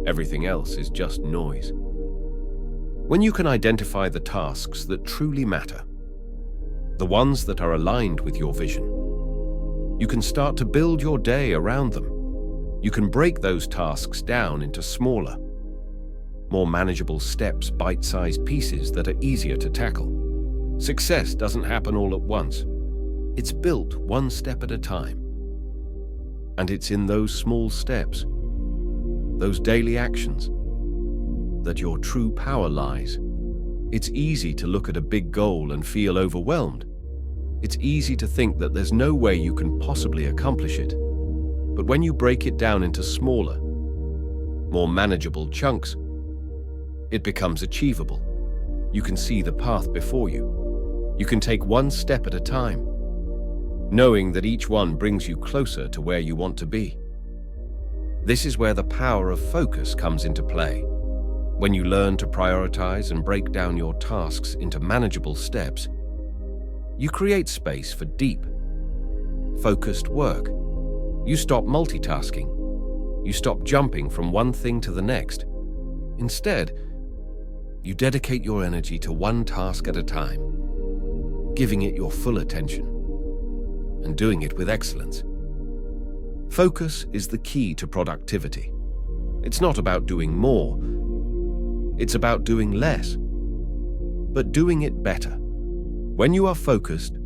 Everything else is just noise. When you can identify the tasks that truly matter, the ones that are aligned with your vision, you can start to build your day around them. You can break those tasks down into smaller, more manageable steps, bite-sized pieces that are easier to tackle. Success doesn't happen all at once. It's built one step at a time. And it's in those small steps, those daily actions, that your true power lies. It's easy to look at a big goal and feel overwhelmed. It's easy to think that there's no way you can possibly accomplish it. But when you break it down into smaller, more manageable chunks, it becomes achievable. You can see the path before you. You can take one step at a time, knowing that each one brings you closer to where you want to be. This is where the power of focus comes into play. When you learn to prioritize and break down your tasks into manageable steps, you create space for deep, focused work. You stop multitasking. You stop jumping from one thing to the next. Instead, You dedicate your energy to one task at a time, giving it your full attention and doing it with excellence. Focus is the key to productivity. It's not about doing more, it's about doing less, but doing it better. When you are focused,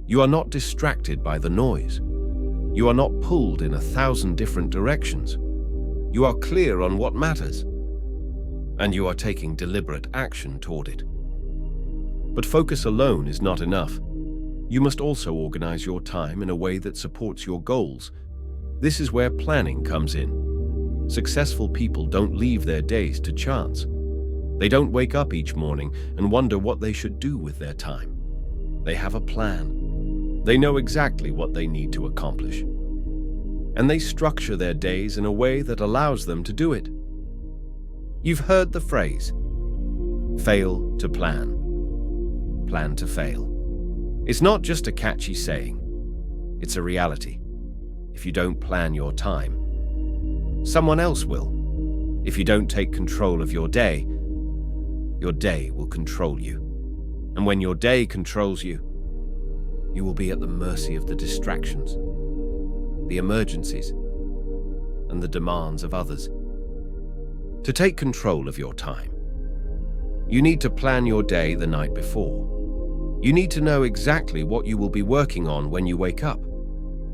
you are not distracted by the noise. You are not pulled in 1,000 different directions. You are clear on what matters, and you are taking deliberate action toward it. But focus alone is not enough. You must also organize your time in a way that supports your goals. This is where planning comes in. Successful people don't leave their days to chance. They don't wake up each morning and wonder what they should do with their time. They have a plan. They know exactly what they need to accomplish. And they structure their days in a way that allows them to do it. You've heard the phrase, fail to plan, plan to fail. It's not just a catchy saying, it's a reality. If you don't plan your time, someone else will. If you don't take control of your day will control you. And when your day controls you, you will be at the mercy of the distractions, the emergencies, and the demands of others. To take control of your time, you need to plan your day the night before. You need to know exactly what you will be working on when you wake up.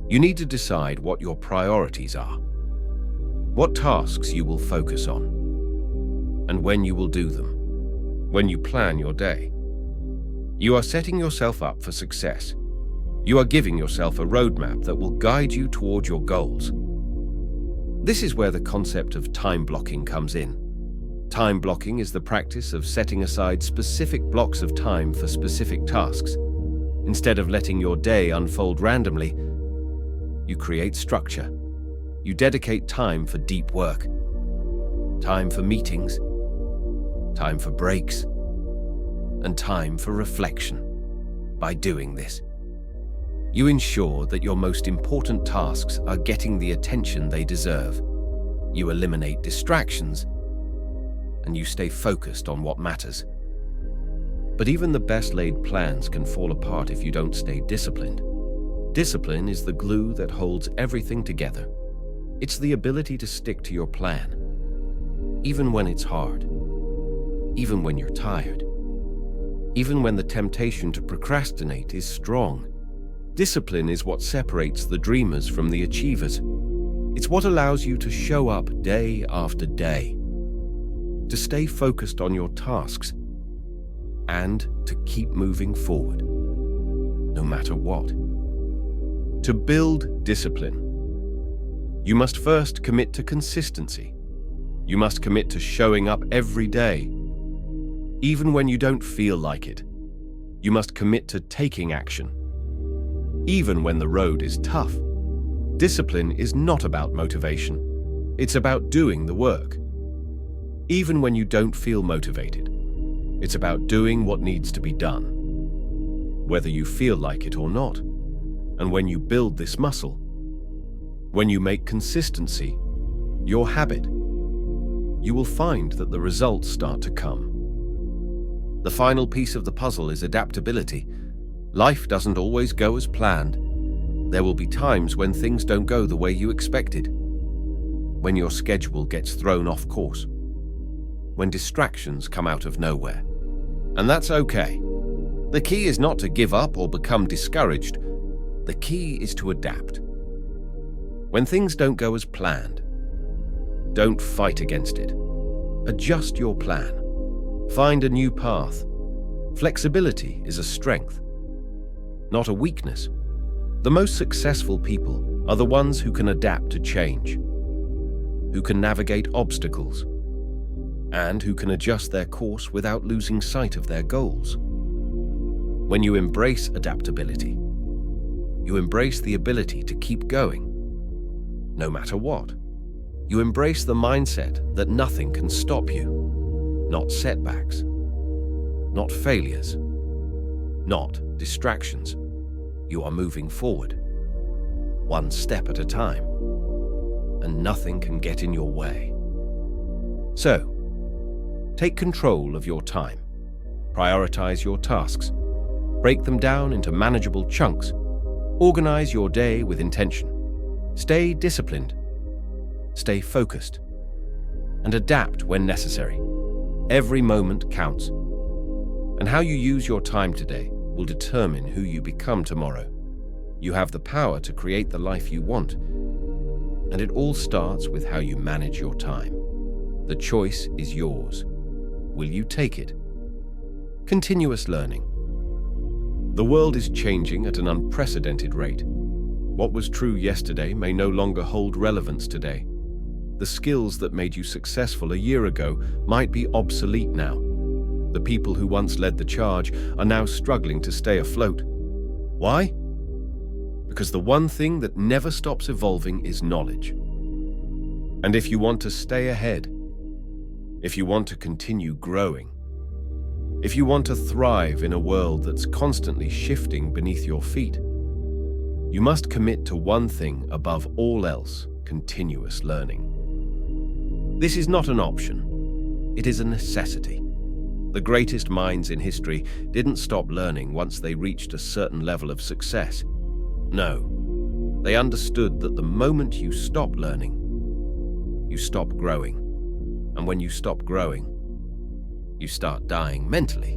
You need to decide what your priorities are, what tasks you will focus on, and when you will do them. When you plan your day, you are setting yourself up for success. You are giving yourself a roadmap that will guide you toward your goals. This is where the concept of time blocking comes in. Time blocking is the practice of setting aside specific blocks of time for specific tasks. Instead of letting your day unfold randomly, you create structure. You dedicate time for deep work, time for meetings, time for breaks, and time for reflection. By doing this, you ensure that your most important tasks are getting the attention they deserve. You eliminate distractions, and you stay focused on what matters. But even the best laid plans can fall apart if you don't stay disciplined. Discipline is the glue that holds everything together. It's the ability to stick to your plan, even when it's hard, even when you're tired, even when the temptation to procrastinate is strong. Discipline is what separates the dreamers from the achievers. It's what allows you to show up day after day, to stay focused on your tasks, and to keep moving forward, no matter what. To build discipline, you must first commit to consistency. You must commit to showing up every day, even when you don't feel like it. You must commit to taking action, even when the road is tough. Discipline is not about motivation. It's about doing the work. Even when you don't feel motivated, it's about doing what needs to be done, whether you feel like it or not. And when you build this muscle, when you make consistency your habit, you will find that the results start to come. The final piece of the puzzle is adaptability. Life doesn't always go as planned. There will be times when things don't go the way you expected, when your schedule gets thrown off course, when distractions come out of nowhere. And that's okay. The key is not to give up or become discouraged. The key is to adapt. When things don't go as planned, don't fight against it. Adjust your plan. Find a new path. Flexibility is a strength, not a weakness. The most successful people are the ones who can adapt to change, who can navigate obstacles, and who can adjust their course without losing sight of their goals. When you embrace adaptability, you embrace the ability to keep going, no matter what. You embrace the mindset that nothing can stop you, not setbacks, not failures, not distractions. You are moving forward, one step at a time, and nothing can get in your way. So, Take control of your time. Prioritize your tasks. Break them down into manageable chunks. Organize your day with intention. Stay disciplined. Stay focused. And adapt when necessary. Every moment counts. And how you use your time today will determine who you become tomorrow. You have the power to create the life you want. And it all starts with how you manage your time. The choice is yours. Will you take it? Continuous learning. The world is changing at an unprecedented rate. What was true yesterday may no longer hold relevance today. The skills that made you successful a year ago might be obsolete now. The people who once led the charge are now struggling to stay afloat. Why? Because the one thing that never stops evolving is knowledge. And if you want to stay ahead, if you want to continue growing, if you want to thrive in a world that's constantly shifting beneath your feet, you must commit to one thing above all else: continuous learning. This is not an option. It is a necessity. The greatest minds in history didn't stop learning once they reached a certain level of success. No, they understood that the moment you stop learning, you stop growing. And when you stop growing, you start dying mentally,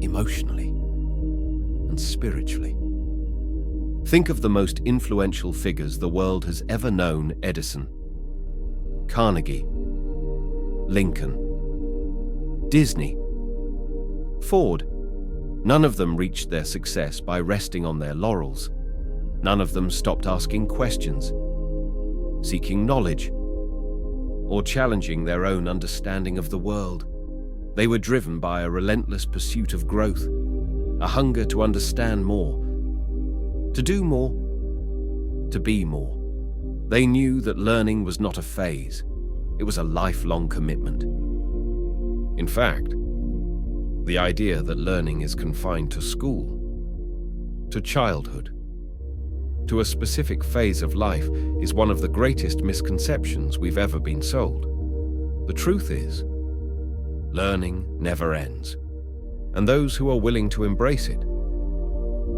emotionally, and spiritually. Think of the most influential figures the world has ever known: Edison, Carnegie, Lincoln, Disney, Ford. None of them reached their success by resting on their laurels. None of them stopped asking questions, seeking knowledge, or challenging their own understanding of the world. They were driven by a relentless pursuit of growth, a hunger to understand more, to do more, to be more. They knew that learning was not a phase, it was a lifelong commitment. In fact, the idea that learning is confined to school, to childhood, to a specific phase of life is one of the greatest misconceptions we've ever been sold. The truth is, learning never ends, and those who are willing to embrace it,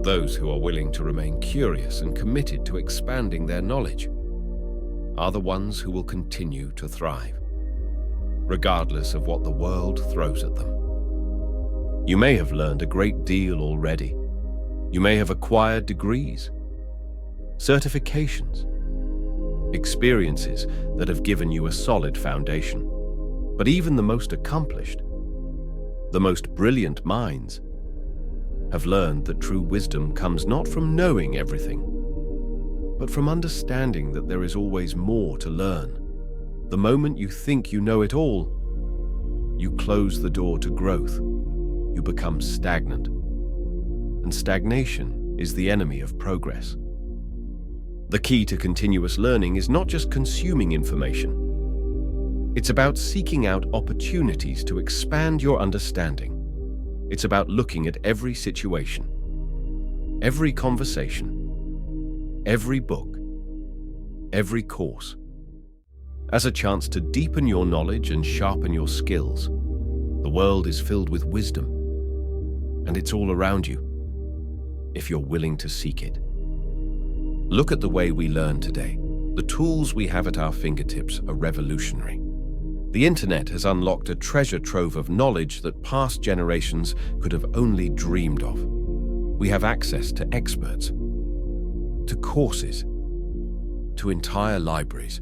those who are willing to remain curious and committed to expanding their knowledge, are the ones who will continue to thrive, regardless of what the world throws at them. You may have learned a great deal already. You may have acquired degrees, certifications, experiences that have given you a solid foundation. But even the most accomplished, the most brilliant minds have learned that true wisdom comes not from knowing everything, but from understanding that there is always more to learn. The moment you think you know it all, you close the door to growth. You become stagnant. And stagnation is the enemy of progress. The key to continuous learning is not just consuming information. It's about seeking out opportunities to expand your understanding. It's about looking at every situation, every conversation, every book, every course, as a chance to deepen your knowledge and sharpen your skills. The world is filled with wisdom, and it's all around you, if you're willing to seek it. Look at the way we learn today. The tools we have at our fingertips are revolutionary. The internet has unlocked a treasure trove of knowledge that past generations could have only dreamed of. We have access to experts, to courses, to entire libraries,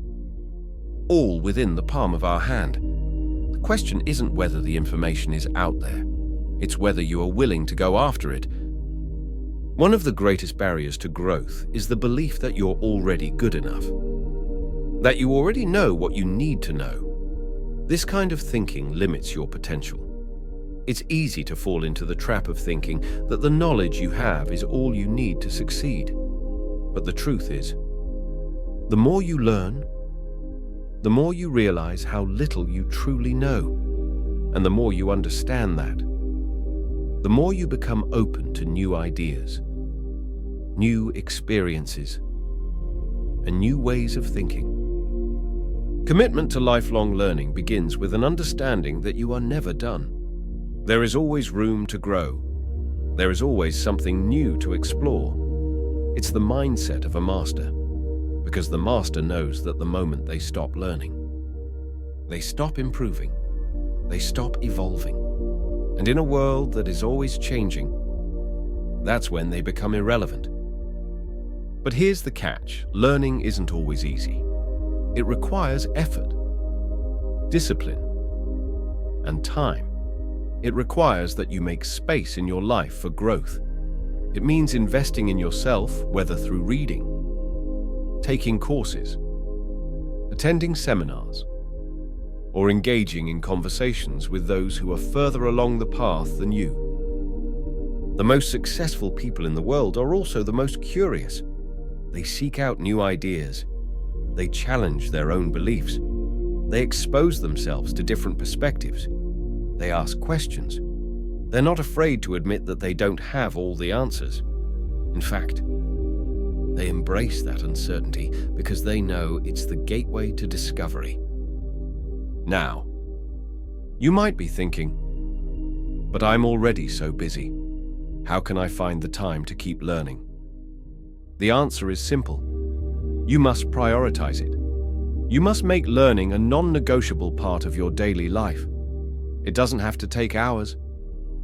all within the palm of our hand. The question isn't whether the information is out there, it's whether you are willing to go after it. One of the greatest barriers to growth is the belief that you're already good enough, that you already know what you need to know. This kind of thinking limits your potential. It's easy to fall into the trap of thinking that the knowledge you have is all you need to succeed. But the truth is, the more you learn, the more you realize how little you truly know. And the more you understand that, the more you become open to new ideas, new experiences, and new ways of thinking. Commitment to lifelong learning begins with an understanding that you are never done. There is always room to grow. There is always something new to explore. It's the mindset of a master, because the master knows that the moment they stop learning, they stop improving, they stop evolving. And in a world that is always changing, that's when they become irrelevant. But here's the catch: learning isn't always easy. It requires effort, discipline, and time. It requires that you make space in your life for growth. It means investing in yourself, whether through reading, taking courses, attending seminars, or engaging in conversations with those who are further along the path than you. The most successful people in the world are also the most curious. They seek out new ideas. They challenge their own beliefs. They expose themselves to different perspectives. They ask questions. They're not afraid to admit that they don't have all the answers. In fact, they embrace that uncertainty because they know it's the gateway to discovery. Now, you might be thinking, but I'm already so busy. How can I find the time to keep learning? The answer is simple. You must prioritize it. You must make learning a non-negotiable part of your daily life. It doesn't have to take hours.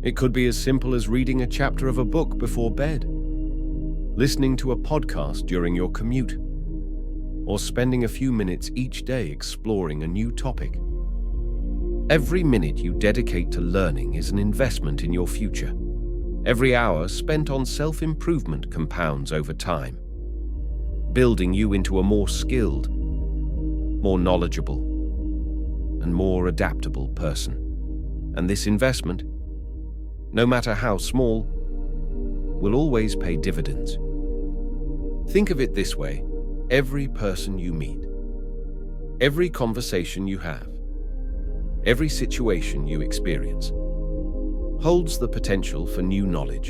It could be as simple as reading a chapter of a book before bed, listening to a podcast during your commute, or spending a few minutes each day exploring a new topic. Every minute you dedicate to learning is an investment in your future. Every hour spent on self-improvement compounds over time, building you into a more skilled, more knowledgeable, and more adaptable person. And this investment, no matter how small, will always pay dividends. Think of it this way: every person you meet, every conversation you have, every situation you experience holds the potential for new knowledge.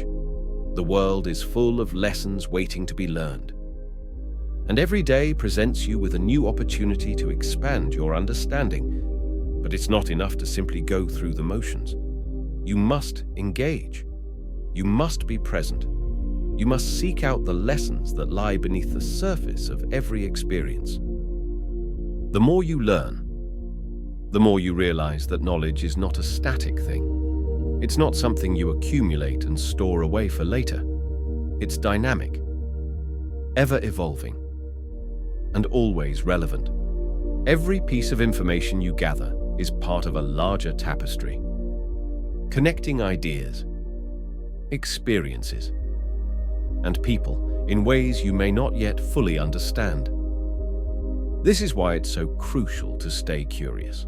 The world is full of lessons waiting to be learned. And every day presents you with a new opportunity to expand your understanding. But it's not enough to simply go through the motions. You must engage. You must be present. You must seek out the lessons that lie beneath the surface of every experience. The more you learn, the more you realize that knowledge is not a static thing. It's not something you accumulate and store away for later. It's dynamic, ever evolving, and always relevant. Every piece of information you gather is part of a larger tapestry, connecting ideas, experiences, and people in ways you may not yet fully understand. This is why it's so crucial to stay curious.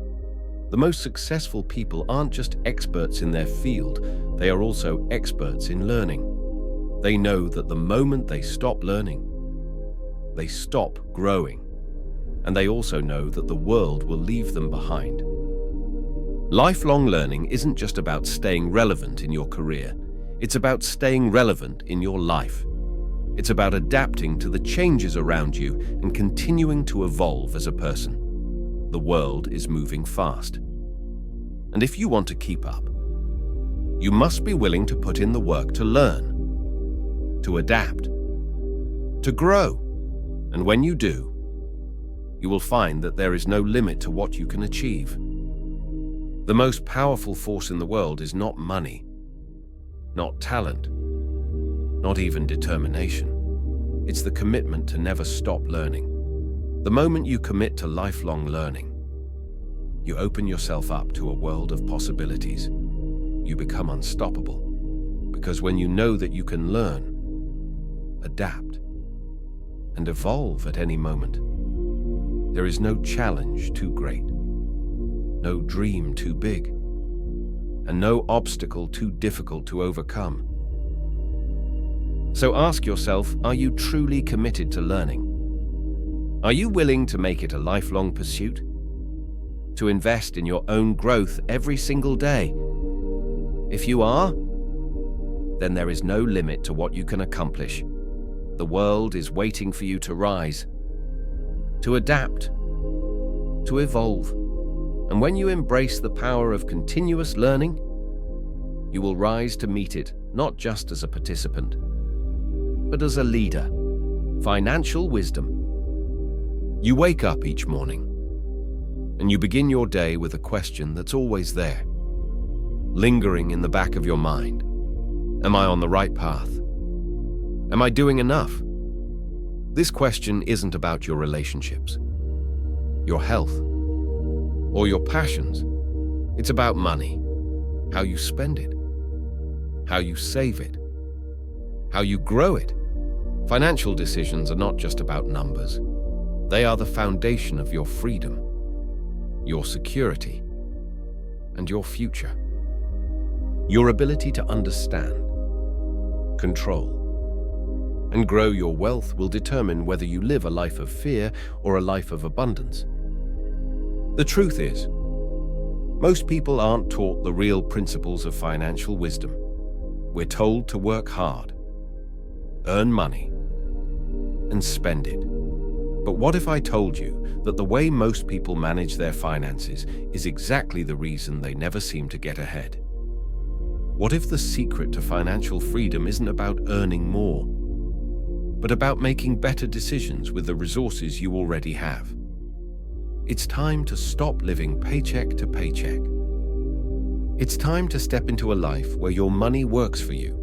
The most successful people aren't just experts in their field, they are also experts in learning. They know that the moment they stop learning, they stop growing. And they also know that the world will leave them behind. Lifelong learning isn't just about staying relevant in your career. It's about staying relevant in your life. It's about adapting to the changes around you and continuing to evolve as a person. The world is moving fast. And if you want to keep up, you must be willing to put in the work to learn, to adapt, to grow. And when you do, you will find that there is no limit to what you can achieve. The most powerful force in the world is not money, not talent, not even determination. It's the commitment to never stop learning. The moment you commit to lifelong learning, you open yourself up to a world of possibilities. You become unstoppable, because when you know that you can learn, adapt, and evolve at any moment, there is no challenge too great, no dream too big, and no obstacle too difficult to overcome. So ask yourself, are you truly committed to learning? Are you willing to make it a lifelong pursuit? To invest in your own growth every single day? If you are, then there is no limit to what you can accomplish. The world is waiting for you to rise, to adapt, to evolve. And when you embrace the power of continuous learning, you will rise to meet it not just as a participant, but as a leader. Financial wisdom. You wake up each morning, and you begin your day with a question that's always there, lingering in the back of your mind. Am I on the right path? Am I doing enough? This question isn't about your relationships, your health, or your passions. It's about money, how you spend it, how you save it, how you grow it. Financial decisions are not just about numbers. They are the foundation of your freedom, your security, and your future. Your ability to understand, control, and grow your wealth will determine whether you live a life of fear or a life of abundance. The truth is, most people aren't taught the real principles of financial wisdom. We're told to work hard, earn money, and spend it. But what if I told you that the way most people manage their finances is exactly the reason they never seem to get ahead? What if the secret to financial freedom isn't about earning more, but about making better decisions with the resources you already have? It's time to stop living paycheck to paycheck. It's time to step into a life where your money works for you,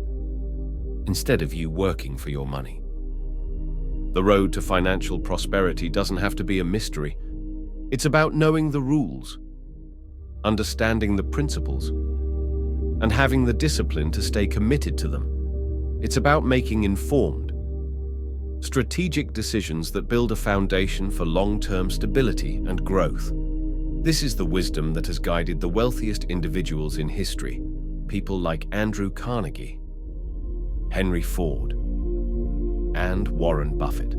instead of you working for your money. The road to financial prosperity doesn't have to be a mystery. It's about knowing the rules, understanding the principles, and having the discipline to stay committed to them. It's about making informed, strategic decisions that build a foundation for long-term stability and growth. This is the wisdom that has guided the wealthiest individuals in history, people like Andrew Carnegie, Henry Ford, and Warren Buffett.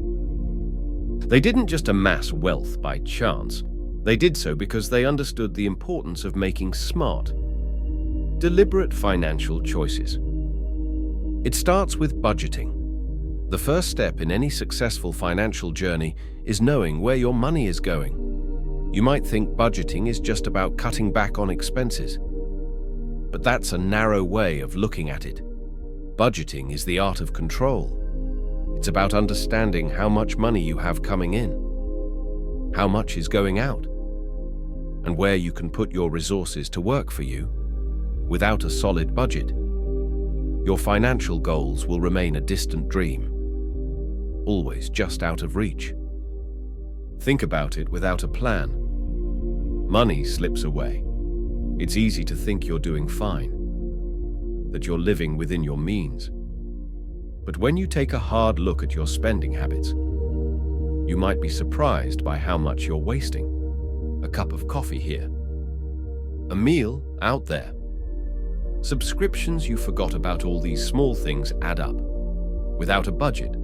They didn't just amass wealth by chance. They did so because they understood the importance of making smart, deliberate financial choices. It starts with budgeting. The first step in any successful financial journey is knowing where your money is going. You might think budgeting is just about cutting back on expenses, but that's a narrow way of looking at it. Budgeting is the art of control. It's about understanding how much money you have coming in, how much is going out, and where you can put your resources to work for you. Without a solid budget, your financial goals will remain a distant dream, always just out of reach. Think about it. Without a plan, money slips away. It's easy to think you're doing fine, that you're living within your means. But when you take a hard look at your spending habits, you might be surprised by how much you're wasting. A cup of coffee here, a meal out there, subscriptions you forgot about. All these small things add up. Without a budget,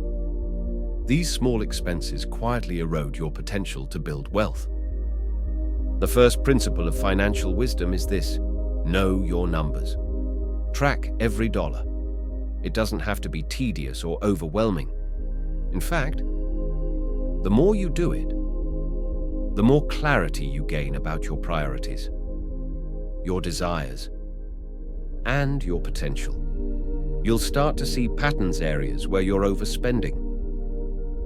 these small expenses quietly erode your potential to build wealth. The first principle of financial wisdom is this: know your numbers. Track every dollar. It doesn't have to be tedious or overwhelming. In fact, the more you do it, the more clarity you gain about your priorities, your desires, and your potential. You'll start to see patterns, areas where you're overspending,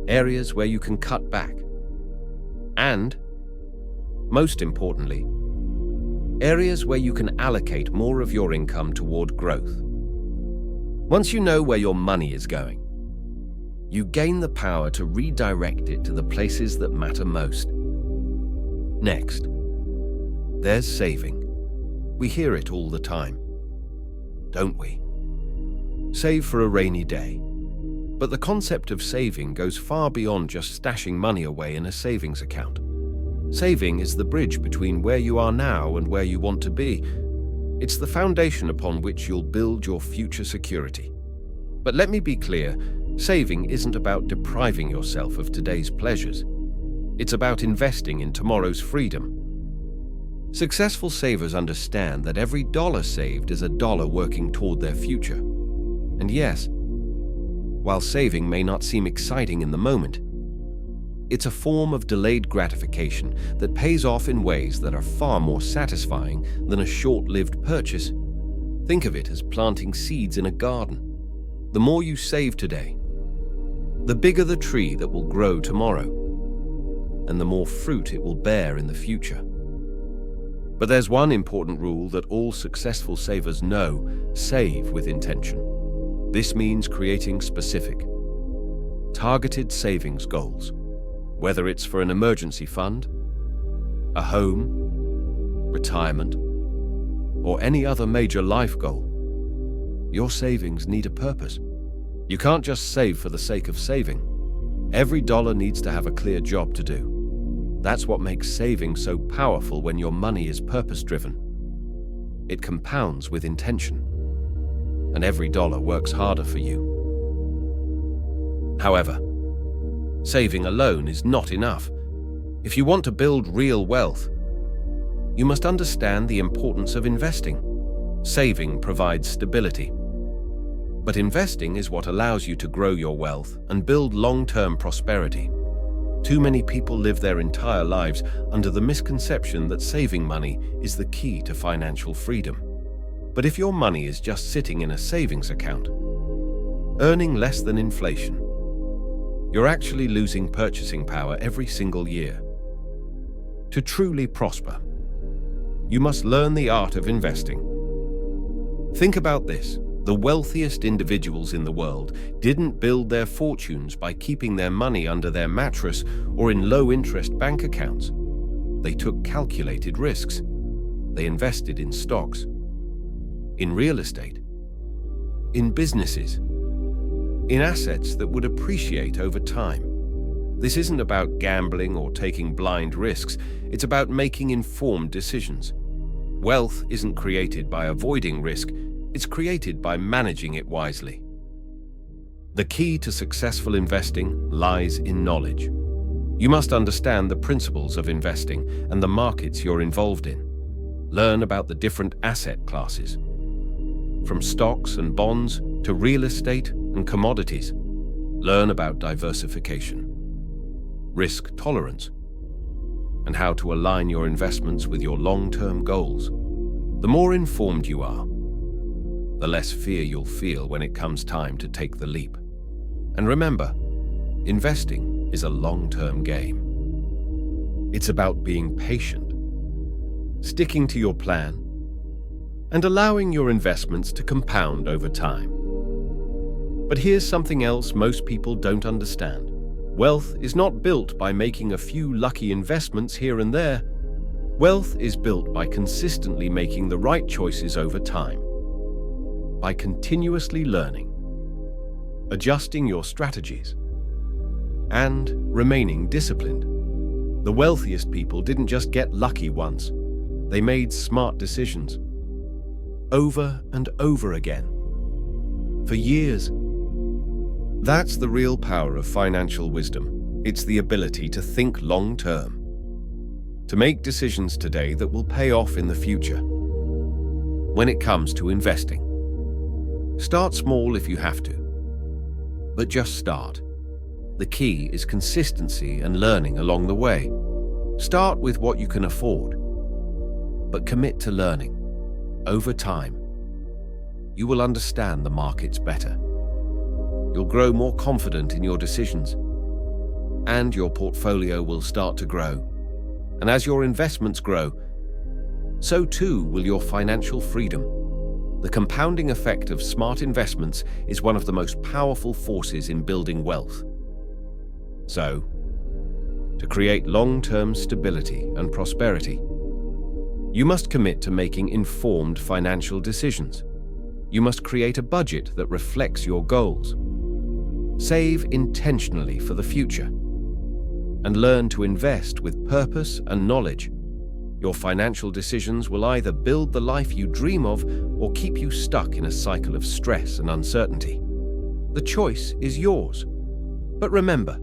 areas where you can cut back, and, most importantly, areas where you can allocate more of your income toward growth. Once you know where your money is going, you gain the power to redirect it to the places that matter most. Next, there's saving. We hear it all the time, don't we? Save for a rainy day. But the concept of saving goes far beyond just stashing money away in a savings account. Saving is the bridge between where you are now and where you want to be. It's the foundation upon which you'll build your future security. But let me be clear, saving isn't about depriving yourself of today's pleasures. It's about investing in tomorrow's freedom. Successful savers understand that every dollar saved is a dollar working toward their future. And yes, while saving may not seem exciting in the moment, It's a form of delayed gratification that pays off in ways that are far more satisfying than a short-lived purchase. Think of it as planting seeds in a garden. The more you save today, the bigger the tree that will grow tomorrow, and the more fruit it will bear in the future. But there's one important rule that all successful savers know: save with intention. This means creating specific, targeted savings goals, whether it's for an emergency fund, a home, retirement, or any other major life goal. Your savings need a purpose. You can't just save for the sake of saving. Every dollar needs to have a clear job to do. That's what makes saving so powerful when your money is purpose-driven. It compounds with intention, and every dollar works harder for you. However, saving alone is not enough. If you want to build real wealth, you must understand the importance of investing. Saving provides stability, but investing is what allows you to grow your wealth and build long-term prosperity. Too many people live their entire lives under the misconception that saving money is the key to financial freedom. But if your money is just sitting in a savings account, earning less than inflation, you're actually losing purchasing power every single year. To truly prosper, you must learn the art of investing. Think about this. The wealthiest individuals in the world didn't build their fortunes by keeping their money under their mattress or in low-interest bank accounts. They took calculated risks. They invested in stocks, in real estate, in businesses, in assets that would appreciate over time. This isn't about gambling or taking blind risks. It's about making informed decisions. Wealth isn't created by avoiding risk. It's created by managing it wisely. The key to successful investing lies in knowledge. You must understand the principles of investing and the markets you're involved in. Learn about the different asset classes, from stocks and bonds to real estate and commodities. Learn about diversification, risk tolerance, and how to align your investments with your long-term goals. The more informed you are, the less fear you'll feel when it comes time to take the leap. And remember, investing is a long-term game. It's about being patient, sticking to your plan, and allowing your investments to compound over time. But here's something else most people don't understand. Wealth is not built by making a few lucky investments here and there. Wealth is built by consistently making the right choices over time. By continuously learning, adjusting your strategies, and remaining disciplined. The wealthiest people didn't just get lucky once. They made smart decisions, over and over again, for years. That's the real power of financial wisdom. It's the ability to think long-term, to make decisions today that will pay off in the future. When it comes to investing, start small if you have to, but just start. The key is consistency and learning along the way. Start with what you can afford, but commit to learning. Over time, you will understand the markets better. You'll grow more confident in your decisions, and your portfolio will start to grow. And as your investments grow, so too will your financial freedom. The compounding effect of smart investments is one of the most powerful forces in building wealth. So, to create long-term stability and prosperity, you must commit to making informed financial decisions. You must create a budget that reflects your goals. Save intentionally for the future, and learn to invest with purpose and knowledge. Your financial decisions will either build the life you dream of or keep you stuck in a cycle of stress and uncertainty. The choice is yours. But remember,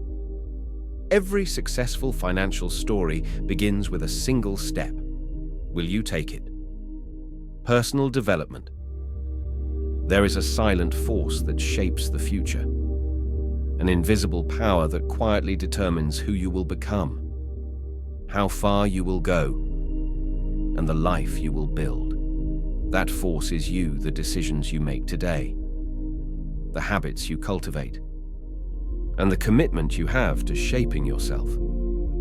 every successful financial story begins with a single step. Will you take it? Personal development. There is a silent force that shapes the future. an invisible power that quietly determines who you will become, how far you will go, and the life you will build. That force is you, the decisions you make today, the habits you cultivate, and the commitment you have to shaping yourself.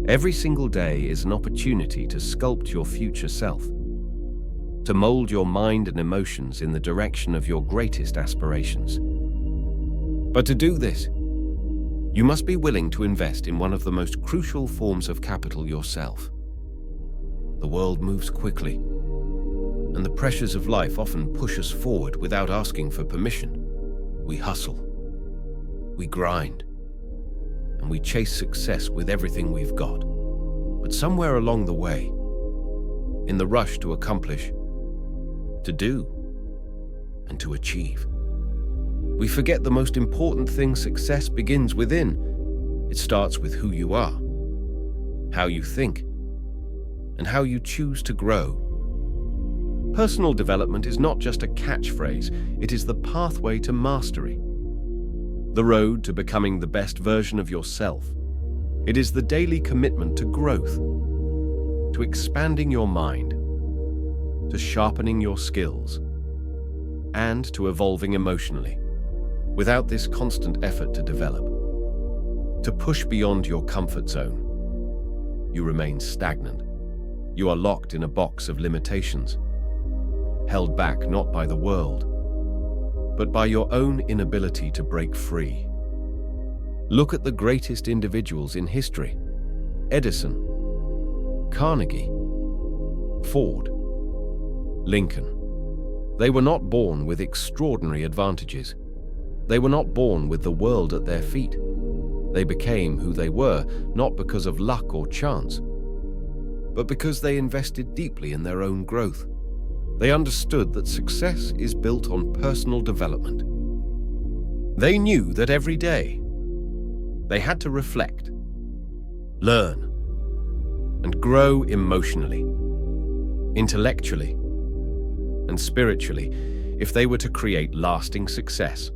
Every single day is an opportunity to sculpt your future self, to mold your mind and emotions in the direction of your greatest aspirations. But to do this, you must be willing to invest in one of the most crucial forms of capital, yourself. The world moves quickly, and the pressures of life often push us forward without asking for permission. We hustle, we grind, and we chase success with everything we've got. But somewhere along the way, in the rush to accomplish, to do, and to achieve, we forget the most important thing: success begins within. It starts with who you are, how you think, and how you choose to grow. Personal development is not just a catchphrase, it is the pathway to mastery, the road to becoming the best version of yourself. It is the daily commitment to growth, to expanding your mind, to sharpening your skills, and to evolving emotionally. Without this constant effort to develop, to push beyond your comfort zone, you remain stagnant. You are locked in a box of limitations, held back not by the world, but by your own inability to break free. Look at the greatest individuals in history: Edison, Carnegie, Ford, Lincoln. They were not born with extraordinary advantages. They were not born with the world at their feet. They became who they were, not because of luck or chance, but because they invested deeply in their own growth. They understood that success is built on personal development. They knew that every day they had to reflect, learn, and grow emotionally, intellectually, and spiritually if they were to create lasting success.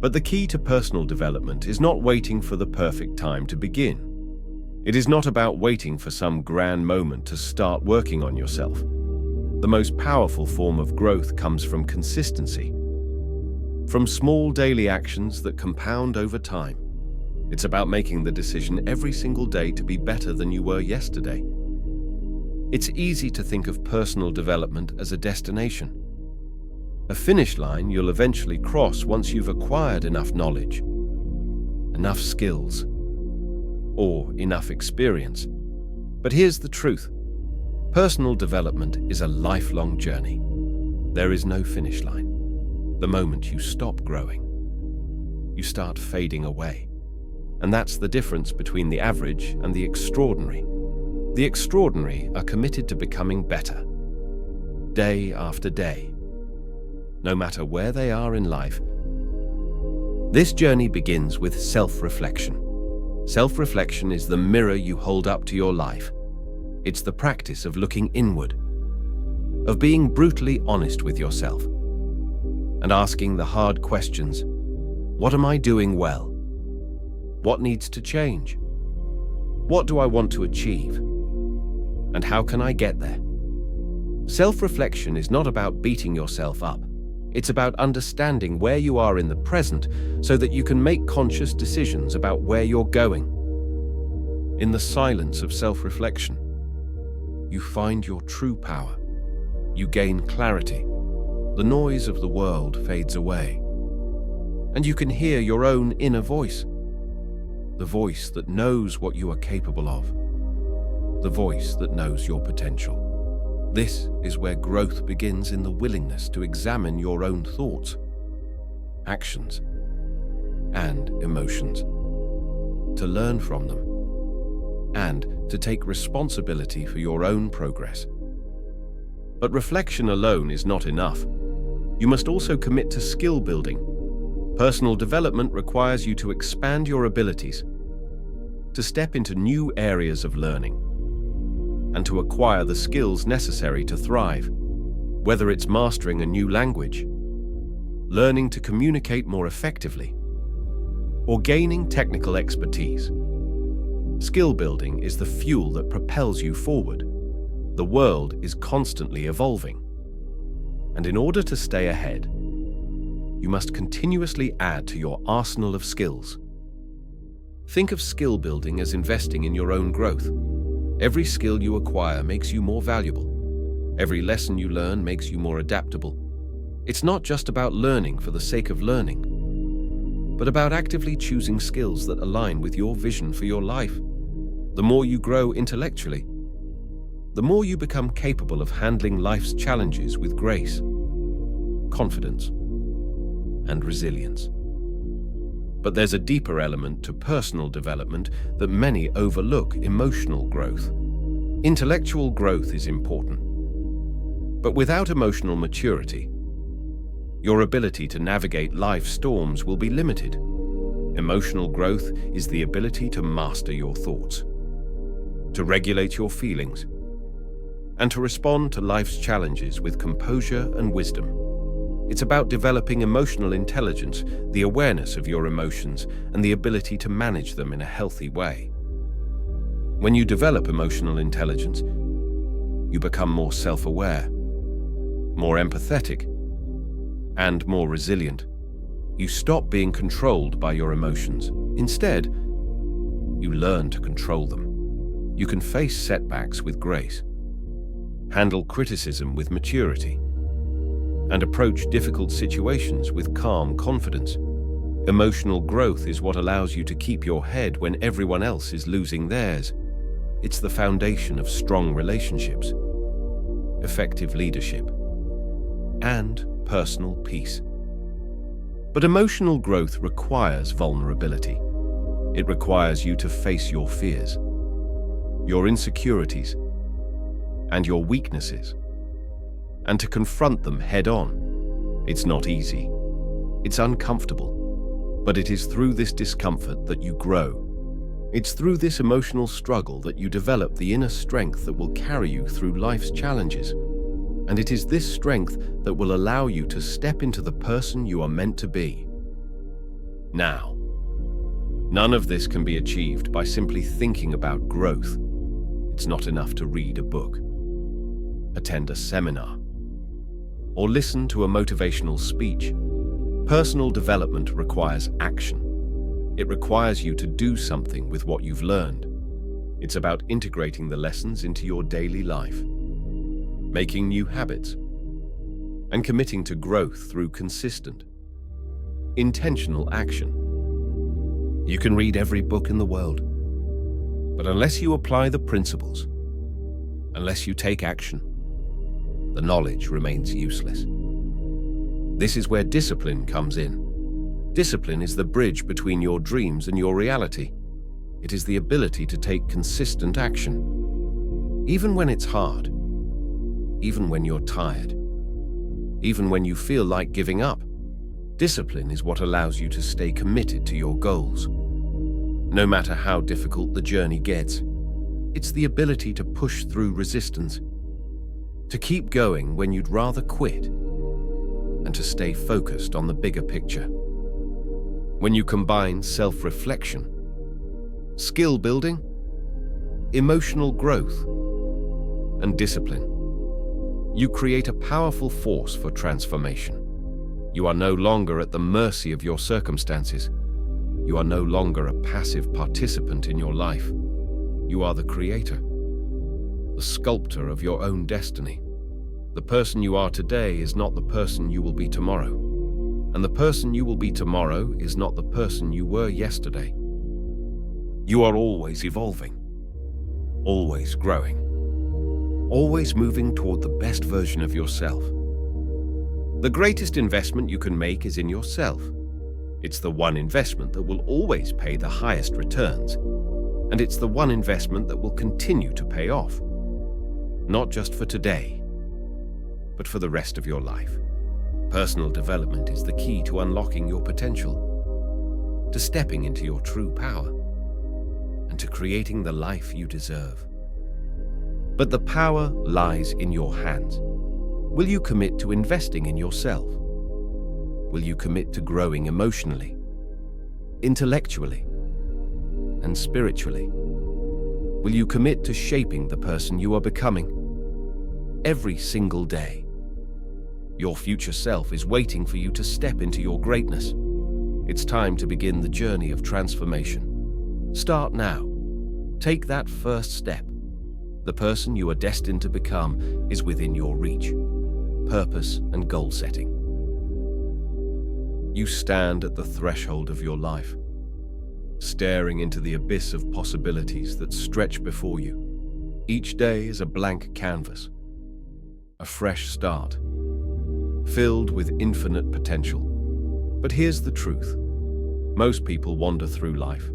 But the key to personal development is not waiting for the perfect time to begin. It is not about waiting for some grand moment to start working on yourself. The most powerful form of growth comes from consistency, from small daily actions that compound over time. It's about making the decision every single day to be better than you were yesterday. It's easy to think of personal development as a destination, a finish line you'll eventually cross once you've acquired enough knowledge, enough skills, or enough experience. But here's the truth. Personal development is a lifelong journey. There is no finish line. The moment you stop growing, you start fading away. And that's the difference between the average and the extraordinary. The extraordinary are committed to becoming better, day after day, no matter where they are in life. This journey begins with self-reflection. Self-reflection is the mirror you hold up to your life. It's the practice of looking inward, of being brutally honest with yourself, and asking the hard questions. What am I doing well? What needs to change? What do I want to achieve? And how can I get there? Self-reflection is not about beating yourself up. It's about understanding where you are in the present so that you can make conscious decisions about where you're going. In the silence of self-reflection, you find your true power. You gain clarity. The noise of the world fades away. And you can hear your own inner voice, the voice that knows what you are capable of, the voice that knows your potential. This is where growth begins, in the willingness to examine your own thoughts, actions, and emotions, to learn from them, and to take responsibility for your own progress. But reflection alone is not enough. You must also commit to skill building. Personal development requires you to expand your abilities, to step into new areas of learning, and to acquire the skills necessary to thrive, whether it's mastering a new language, learning to communicate more effectively, or gaining technical expertise. Skill building is the fuel that propels you forward. The world is constantly evolving. And in order to stay ahead, you must continuously add to your arsenal of skills. Think of skill building as investing in your own growth. Every skill you acquire makes you more valuable. Every lesson you learn makes you more adaptable. It's not just about learning for the sake of learning, but about actively choosing skills that align with your vision for your life. The more you grow intellectually, the more you become capable of handling life's challenges with grace, confidence, and resilience. But there's a deeper element to personal development that many overlook: emotional growth. Intellectual growth is important, but without emotional maturity, your ability to navigate life's storms will be limited. Emotional growth is the ability to master your thoughts, to regulate your feelings, and to respond to life's challenges with composure and wisdom. It's about developing emotional intelligence, the awareness of your emotions, and the ability to manage them in a healthy way. When you develop emotional intelligence, you become more self-aware, more empathetic, and more resilient. You stop being controlled by your emotions. Instead, you learn to control them. You can face setbacks with grace, handle criticism with maturity, and approach difficult situations with calm confidence. Emotional growth is what allows you to keep your head when everyone else is losing theirs. It's the foundation of strong relationships, effective leadership, and personal peace. But emotional growth requires vulnerability. It requires you to face your fears, your insecurities, and your weaknesses, and to confront them head-on. It's not easy. It's uncomfortable, but it is through this discomfort that you grow. It's through this emotional struggle that you develop the inner strength that will carry you through life's challenges. And it is this strength that will allow you to step into the person you are meant to be. Now, none of this can be achieved by simply thinking about growth. It's not enough to read a book, attend a seminar, or listen to a motivational speech. Personal development requires action. It requires you to do something with what you've learned. It's about integrating the lessons into your daily life, making new habits, and committing to growth through consistent, intentional action. You can read every book in the world, but unless you apply the principles, unless you take action, the knowledge remains useless. This is where discipline comes in. Discipline is the bridge between your dreams and your reality. It is the ability to take consistent action, even when it's hard, even when you're tired, even when you feel like giving up. Discipline is what allows you to stay committed to your goals, no matter how difficult the journey gets. It's the ability to push through resistance, to keep going when you'd rather quit, and to stay focused on the bigger picture. When you combine self-reflection, skill building, emotional growth, and discipline, you create a powerful force for transformation. You are no longer at the mercy of your circumstances. You are no longer a passive participant in your life. You are the creator, the sculptor of your own destiny. The person you are today is not the person you will be tomorrow. And the person you will be tomorrow is not the person you were yesterday. You are always evolving, always growing, always moving toward the best version of yourself. The greatest investment you can make is in yourself. It's the one investment that will always pay the highest returns. And it's the one investment that will continue to pay off. Not just for today, but for the rest of your life. Personal development is the key to unlocking your potential, to stepping into your true power, and to creating the life you deserve. But the power lies in your hands. Will you commit to investing in yourself? Will you commit to growing emotionally, intellectually and spiritually? Will you commit to shaping the person you are becoming? Every single day, your future self is waiting for you to step into your greatness. It's time to begin the journey of transformation. Start now. Take that first step. The person you are destined to become is within your reach. Purpose and goal setting. You stand at the threshold of your life, staring into the abyss of possibilities that stretch before you. Each day is a blank canvas, a fresh start, filled with infinite potential. But here's the truth. Most people wander through life,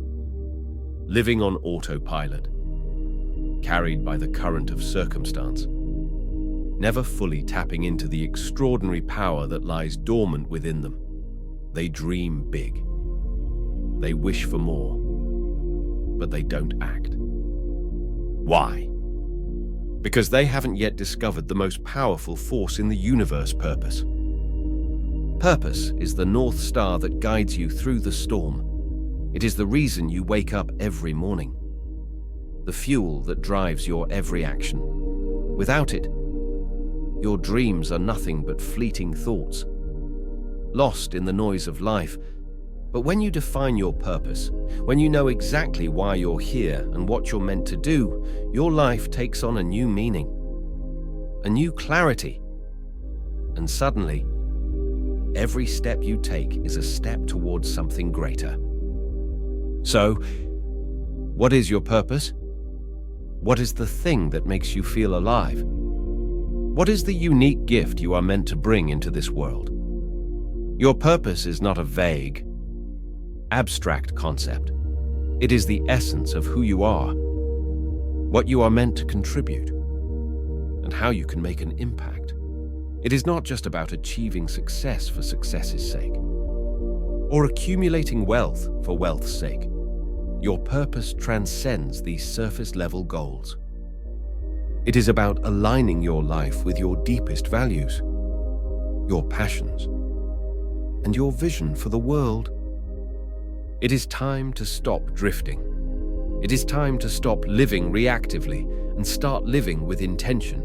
living on autopilot, carried by the current of circumstance, never fully tapping into the extraordinary power that lies dormant within them. They dream big. They wish for more, but they don't act. Why? Because they haven't yet discovered the most powerful force in the universe: purpose. Purpose is the North Star that guides you through the storm. It is the reason you wake up every morning, the fuel that drives your every action. Without it, your dreams are nothing but fleeting thoughts, lost in the noise of life. But when you define your purpose, when you know exactly why you're here and what you're meant to do, your life takes on a new meaning, a new clarity. And suddenly, every step you take is a step towards something greater. So, what is your purpose? What is the thing that makes you feel alive? What is the unique gift you are meant to bring into this world? Your purpose is not a vague, abstract concept. It is the essence of who you are, what you are meant to contribute, and how you can make an impact. It is not just about achieving success for success's sake, or accumulating wealth for wealth's sake. Your purpose transcends these surface-level goals. It is about aligning your life with your deepest values, your passions, and your vision for the world. It is time to stop drifting. It is time to stop living reactively and start living with intention.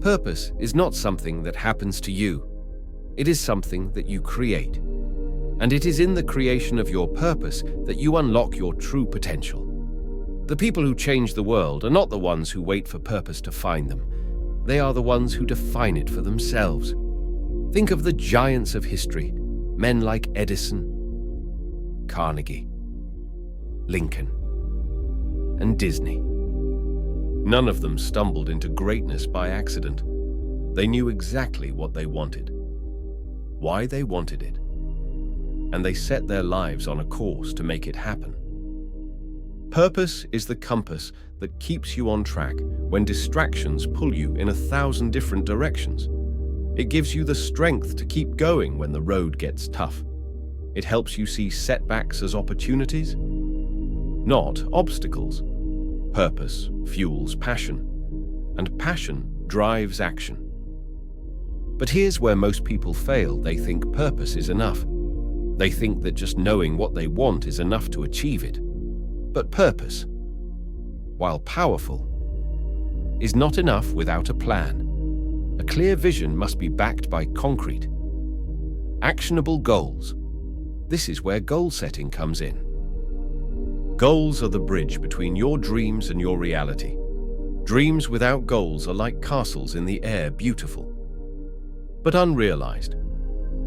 Purpose is not something that happens to you. It is something that you create. And it is in the creation of your purpose that you unlock your true potential. The people who change the world are not the ones who wait for purpose to find them. They are the ones who define it for themselves. Think of the giants of history, men like Edison, Carnegie, Lincoln, and Disney. None of them stumbled into greatness by accident. They knew exactly what they wanted, why they wanted it, and they set their lives on a course to make it happen. Purpose is the compass that keeps you on track when distractions pull you in 1,000 different directions. It gives you the strength to keep going when the road gets tough. It helps you see setbacks as opportunities, not obstacles. Purpose fuels passion, and passion drives action. But here's where most people fail. They think purpose is enough. They think that just knowing what they want is enough to achieve it. But purpose, while powerful, is not enough without a plan. A clear vision must be backed by concrete, actionable goals. This is where goal setting comes in. Goals are the bridge between your dreams and your reality. Dreams without goals are like castles in the air, beautiful, but unrealized.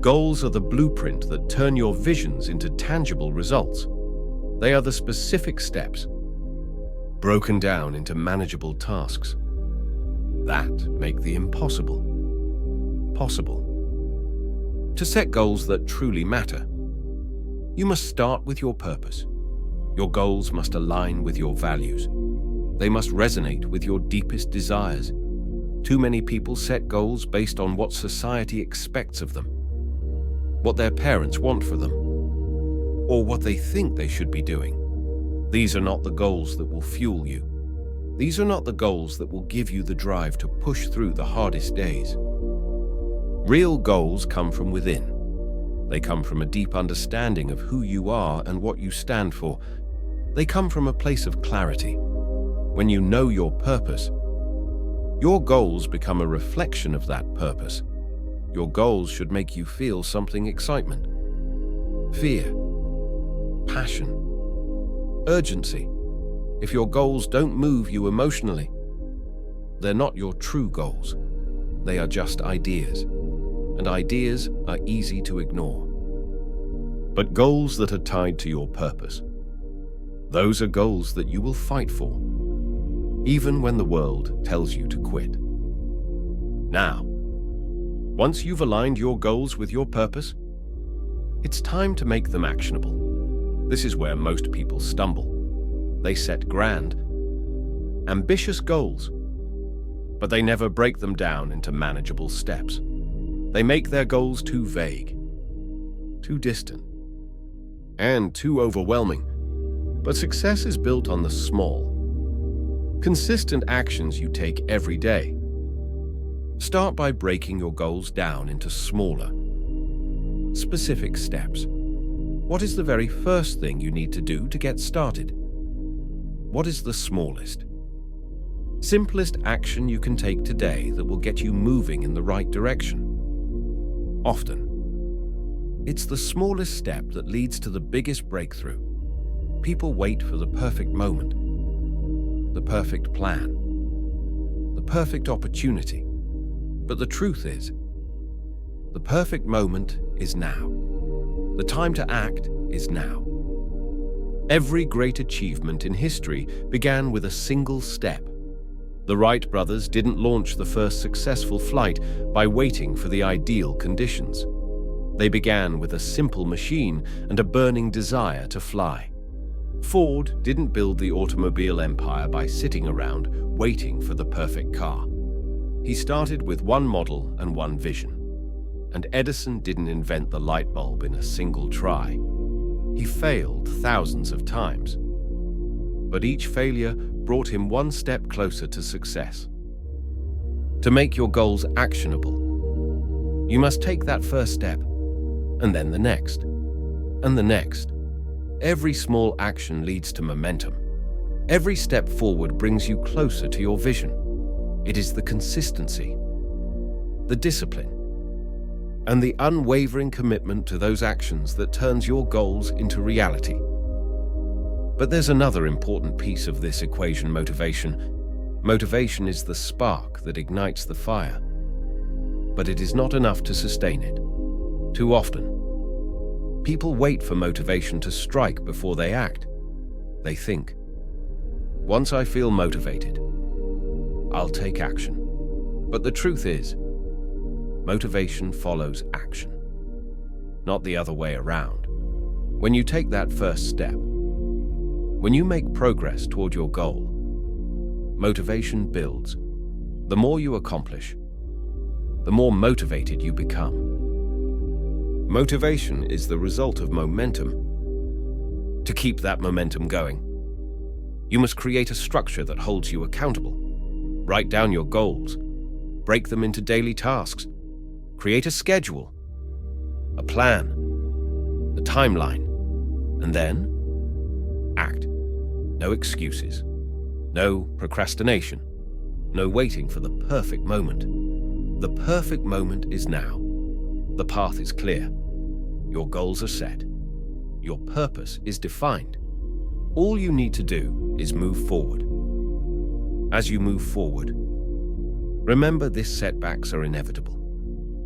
Goals are the blueprint that turn your visions into tangible results. They are the specific steps, broken down into manageable tasks, that make the impossible possible. To set goals that truly matter, you must start with your purpose. Your goals must align with your values. They must resonate with your deepest desires. Too many people set goals based on what society expects of them, what their parents want for them, or what they think they should be doing. These are not the goals that will fuel you. These are not the goals that will give you the drive to push through the hardest days. Real goals come from within. They come from a deep understanding of who you are and what you stand for. They come from a place of clarity. When you know your purpose, your goals become a reflection of that purpose. Your goals should make you feel something: excitement, fear, passion, urgency. If your goals don't move you emotionally, they're not your true goals. They are just ideas, and ideas are easy to ignore. But goals that are tied to your purpose, those are goals that you will fight for, even when the world tells you to quit. Now, once you've aligned your goals with your purpose, it's time to make them actionable. This is where most people stumble. They set grand, ambitious goals, but they never break them down into manageable steps. They make their goals too vague, too distant, and too overwhelming. But success is built on the small, consistent actions you take every day. Start by breaking your goals down into smaller, specific steps. What is the very first thing you need to do to get started? What is the smallest, simplest action you can take today that will get you moving in the right direction? Often, it's the smallest step that leads to the biggest breakthrough. People wait for the perfect moment, the perfect plan, the perfect opportunity. But the truth is, the perfect moment is now. The time to act is now. Every great achievement in history began with a single step. The Wright brothers didn't launch the first successful flight by waiting for the ideal conditions. They began with a simple machine and a burning desire to fly. Ford didn't build the automobile empire by sitting around waiting for the perfect car. He started with one model and one vision. And Edison didn't invent the light bulb in a single try. He failed thousands of times. But each failure brought him one step closer to success. To make your goals actionable, you must take that first step, and then the next, and the next. Every small action leads to momentum. Every step forward brings you closer to your vision. It is the consistency, the discipline, and the unwavering commitment to those actions that turns your goals into reality. But there's another important piece of this equation: motivation. Motivation is the spark that ignites the fire, but it is not enough to sustain it. Too often, people wait for motivation to strike before they act. They think, once I feel motivated, I'll take action. But the truth is, motivation follows action, not the other way around. When you take that first step, when you make progress toward your goal, motivation builds. The more you accomplish, the more motivated you become. Motivation is the result of momentum. To keep that momentum going, you must create a structure that holds you accountable. Write down your goals, break them into daily tasks, create a schedule, a plan, a timeline, and then act. No excuses, no procrastination, no waiting for the perfect moment. The perfect moment is now. The path is clear. Your goals are set. Your purpose is defined. All you need to do is move forward. As you move forward, remember this: setbacks are inevitable.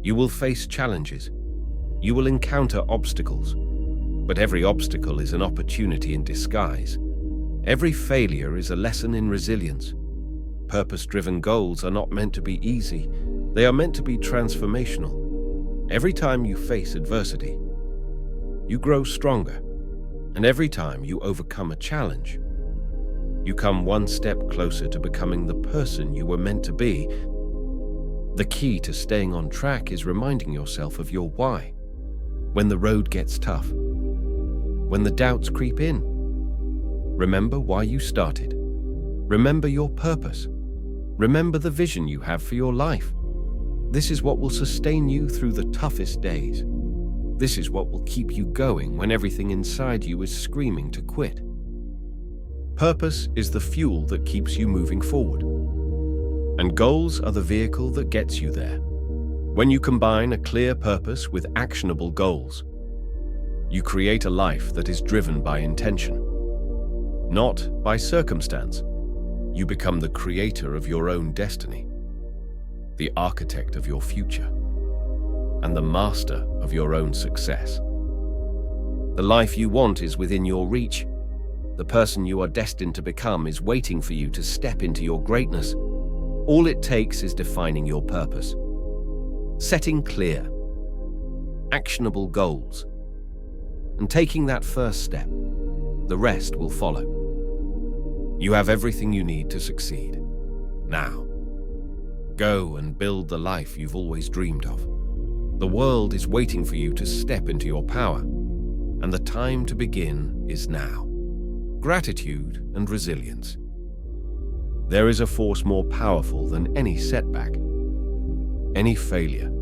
You will face challenges. You will encounter obstacles. But every obstacle is an opportunity in disguise. Every failure is a lesson in resilience. Purpose-driven goals are not meant to be easy. They are meant to be transformational. Every time you face adversity, you grow stronger. And every time you overcome a challenge, you come one step closer to becoming the person you were meant to be. The key to staying on track is reminding yourself of your why. When the road gets tough, when the doubts creep in, remember why you started. Remember your purpose. Remember the vision you have for your life. This is what will sustain you through the toughest days. This is what will keep you going when everything inside you is screaming to quit. Purpose is the fuel that keeps you moving forward. And goals are the vehicle that gets you there. When you combine a clear purpose with actionable goals, you create a life that is driven by intention, not by circumstance. You become the creator of your own destiny, the architect of your future, and the master of your own success. The life you want is within your reach. The person you are destined to become is waiting for you to step into your greatness. All it takes is defining your purpose, setting clear, actionable goals, and taking that first step. The rest will follow. You have everything you need to succeed. Now, go and build the life you've always dreamed of. The world is waiting for you to step into your power, and the time to begin is now. Gratitude and resilience. There is a force more powerful than any setback, any failure,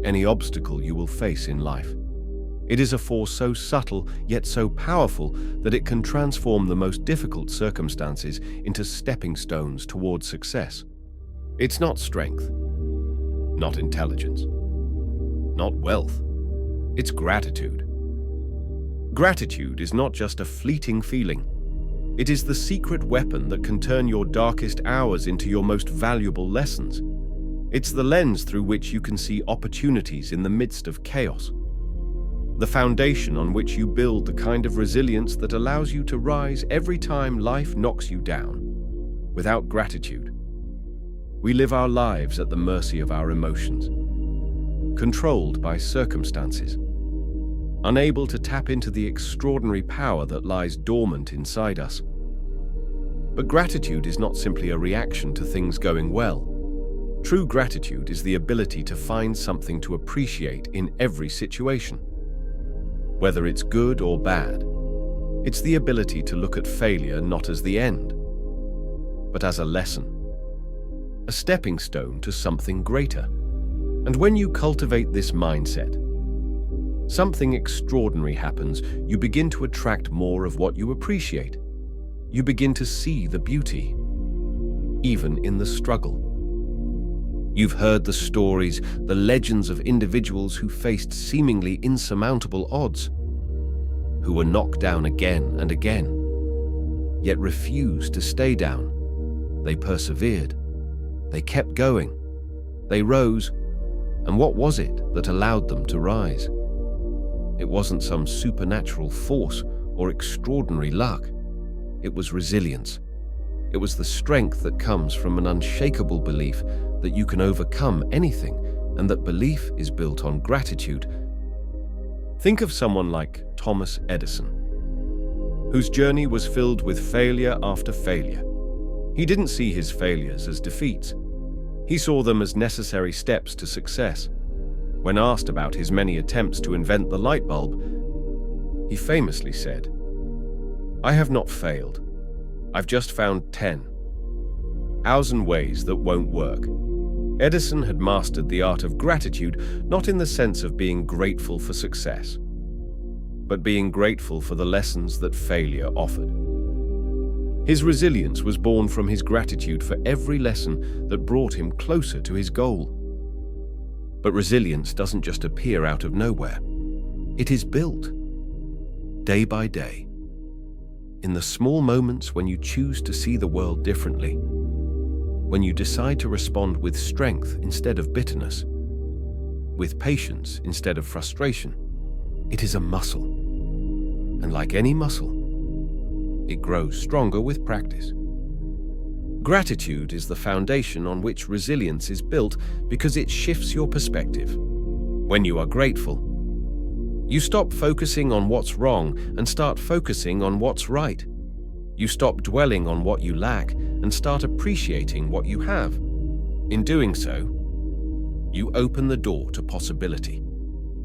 any obstacle you will face in life. It is a force so subtle yet so powerful that it can transform the most difficult circumstances into stepping stones toward success. It's not strength, not intelligence, not wealth. It's gratitude. Gratitude is not just a fleeting feeling. It is the secret weapon that can turn your darkest hours into your most valuable lessons. It's the lens through which you can see opportunities in the midst of chaos. The foundation on which you build the kind of resilience that allows you to rise every time life knocks you down. Without gratitude, we live our lives at the mercy of our emotions, controlled by circumstances, unable to tap into the extraordinary power that lies dormant inside us. But gratitude is not simply a reaction to things going well. True gratitude is the ability to find something to appreciate in every situation. Whether it's good or bad, it's the ability to look at failure not as the end, but as a lesson, a stepping stone to something greater. And when you cultivate this mindset, something extraordinary happens. You begin to attract more of what you appreciate. You begin to see the beauty, even in the struggle. You've heard the stories, the legends of individuals who faced seemingly insurmountable odds, who were knocked down again and again, yet refused to stay down. They persevered. They kept going. They rose. And what was it that allowed them to rise? It wasn't some supernatural force or extraordinary luck. It was resilience. It was the strength that comes from an unshakable belief that you can overcome anything, and that belief is built on gratitude. Think of someone like Thomas Edison, whose journey was filled with failure after failure. He didn't see his failures as defeats. He saw them as necessary steps to success. When asked about his many attempts to invent the light bulb, he famously said, "I have not failed. I've just found 10,000 ways that won't work." Edison had mastered the art of gratitude, not in the sense of being grateful for success, but being grateful for the lessons that failure offered. His resilience was born from his gratitude for every lesson that brought him closer to his goal. But resilience doesn't just appear out of nowhere. It is built, day by day, in the small moments when you choose to see the world differently, when you decide to respond with strength instead of bitterness, with patience instead of frustration. It is a muscle, and like any muscle, it grows stronger with practice. Gratitude is the foundation on which resilience is built because it shifts your perspective. When you are grateful, you stop focusing on what's wrong and start focusing on what's right. You stop dwelling on what you lack and start appreciating what you have. In doing so, you open the door to possibility.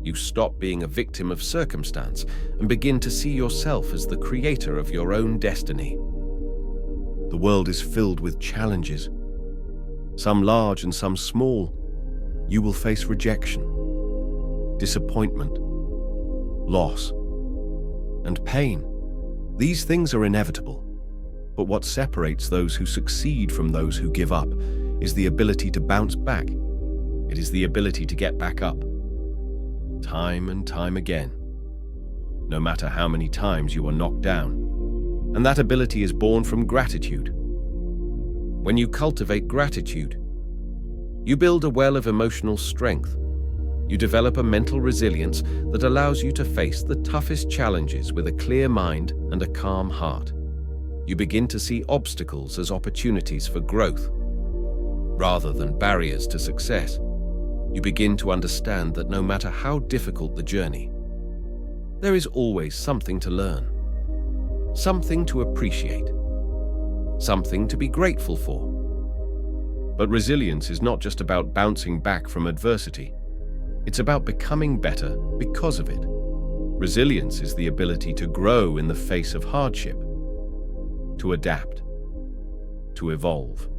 You stop being a victim of circumstance and begin to see yourself as the creator of your own destiny. The world is filled with challenges, some large and some small. You will face rejection, disappointment, loss, and pain. These things are inevitable. But what separates those who succeed from those who give up is the ability to bounce back. It is the ability to get back up, time and time again, no matter how many times you are knocked down. And that ability is born from gratitude. When you cultivate gratitude, you build a well of emotional strength. You develop a mental resilience that allows you to face the toughest challenges with a clear mind and a calm heart. You begin to see obstacles as opportunities for growth, rather than barriers to success. You begin to understand that no matter how difficult the journey, there is always something to learn, something to appreciate, something to be grateful for. But resilience is not just about bouncing back from adversity. It's about becoming better because of it. Resilience is the ability to grow in the face of hardship, to adapt, to evolve.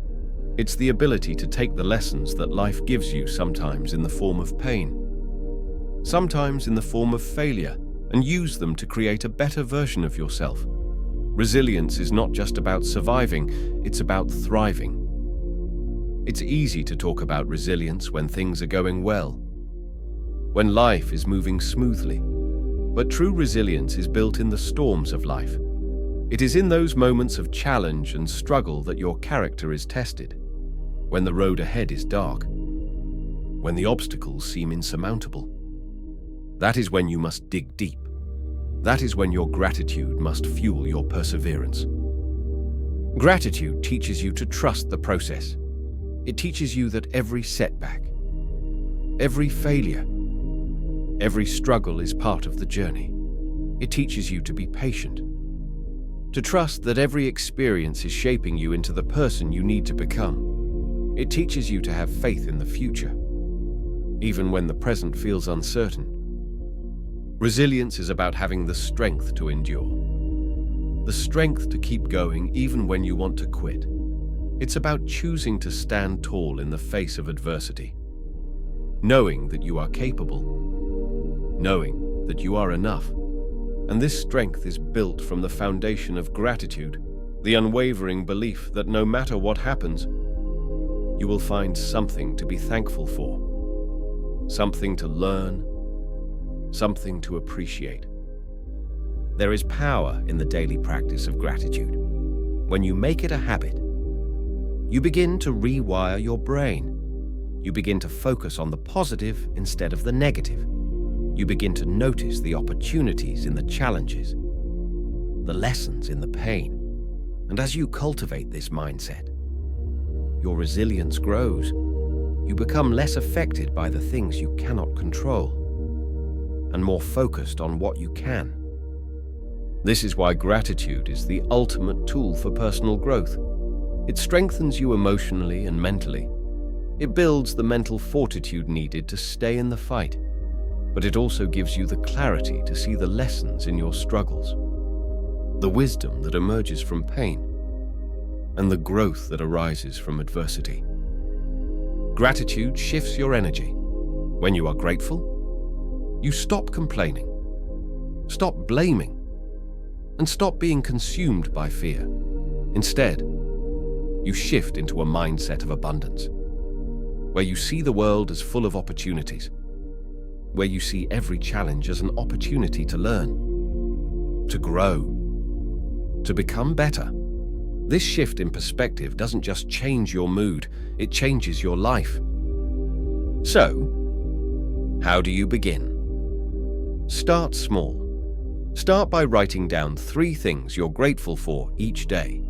It's the ability to take the lessons that life gives you, sometimes in the form of pain, sometimes in the form of failure, and use them to create a better version of yourself. Resilience is not just about surviving, it's about thriving. It's easy to talk about resilience when things are going well, when life is moving smoothly. But true resilience is built in the storms of life. It is in those moments of challenge and struggle that your character is tested, when the road ahead is dark, when the obstacles seem insurmountable. That is when you must dig deep. That is when your gratitude must fuel your perseverance. Gratitude teaches you to trust the process. It teaches you that every setback, every failure, every struggle is part of the journey. It teaches you to be patient, to trust that every experience is shaping you into the person you need to become. It teaches you to have faith in the future, even when the present feels uncertain. Resilience is about having the strength to endure, the strength to keep going even when you want to quit. It's about choosing to stand tall in the face of adversity, knowing that you are capable, knowing that you are enough. And this strength is built from the foundation of gratitude, the unwavering belief that no matter what happens, you will find something to be thankful for, something to learn, something to appreciate. There is power in the daily practice of gratitude. When you make it a habit, you begin to rewire your brain. You begin to focus on the positive instead of the negative. You begin to notice the opportunities in the challenges, the lessons in the pain. And as you cultivate this mindset, your resilience grows. You become less affected by the things you cannot control and more focused on what you can. This is why gratitude is the ultimate tool for personal growth. It strengthens you emotionally and mentally. It builds the mental fortitude needed to stay in the fight. But it also gives you the clarity to see the lessons in your struggles, the wisdom that emerges from pain, and the growth that arises from adversity. Gratitude shifts your energy. When you are grateful, you stop complaining, stop blaming, and stop being consumed by fear. Instead, you shift into a mindset of abundance, where you see the world as full of opportunities, where you see every challenge as an opportunity to learn, to grow, to become better. This shift in perspective doesn't just change your mood, it changes your life. So, how do you begin? Start small. Start by writing down 3 things you're grateful for each day.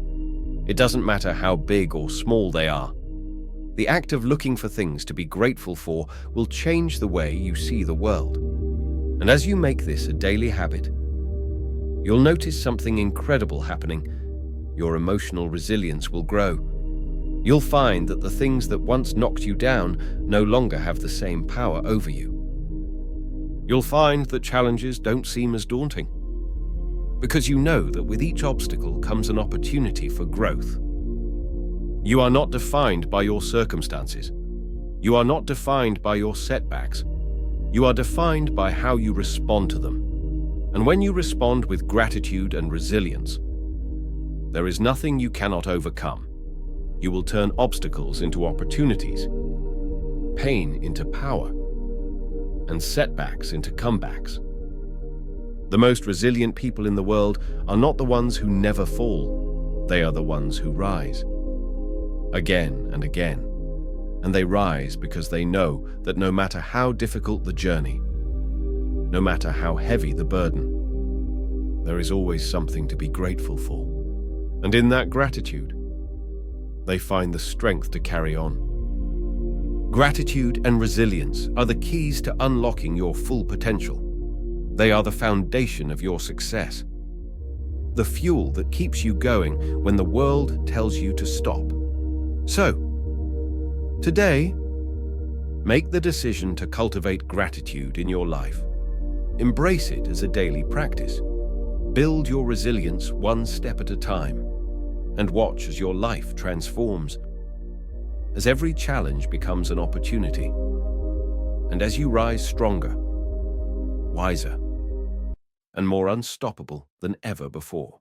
It doesn't matter how big or small they are. The act of looking for things to be grateful for will change the way you see the world. And as you make this a daily habit, you'll notice something incredible happening. Your emotional resilience will grow. You'll find that the things that once knocked you down no longer have the same power over you. You'll find that challenges don't seem as daunting, because you know that with each obstacle comes an opportunity for growth. You are not defined by your circumstances. You are not defined by your setbacks. You are defined by how you respond to them. And when you respond with gratitude and resilience, there is nothing you cannot overcome. You will turn obstacles into opportunities, pain into power, and setbacks into comebacks. The most resilient people in the world are not the ones who never fall. They are the ones who rise again and again. And they rise because they know that no matter how difficult the journey, no matter how heavy the burden, there is always something to be grateful for. And in that gratitude, they find the strength to carry on. Gratitude and resilience are the keys to unlocking your full potential. They are the foundation of your success, the fuel that keeps you going when the world tells you to stop. So, today, make the decision to cultivate gratitude in your life. Embrace it as a daily practice. Build your resilience one step at a time, and watch as your life transforms, as every challenge becomes an opportunity, and as you rise stronger, wiser, and more unstoppable than ever before.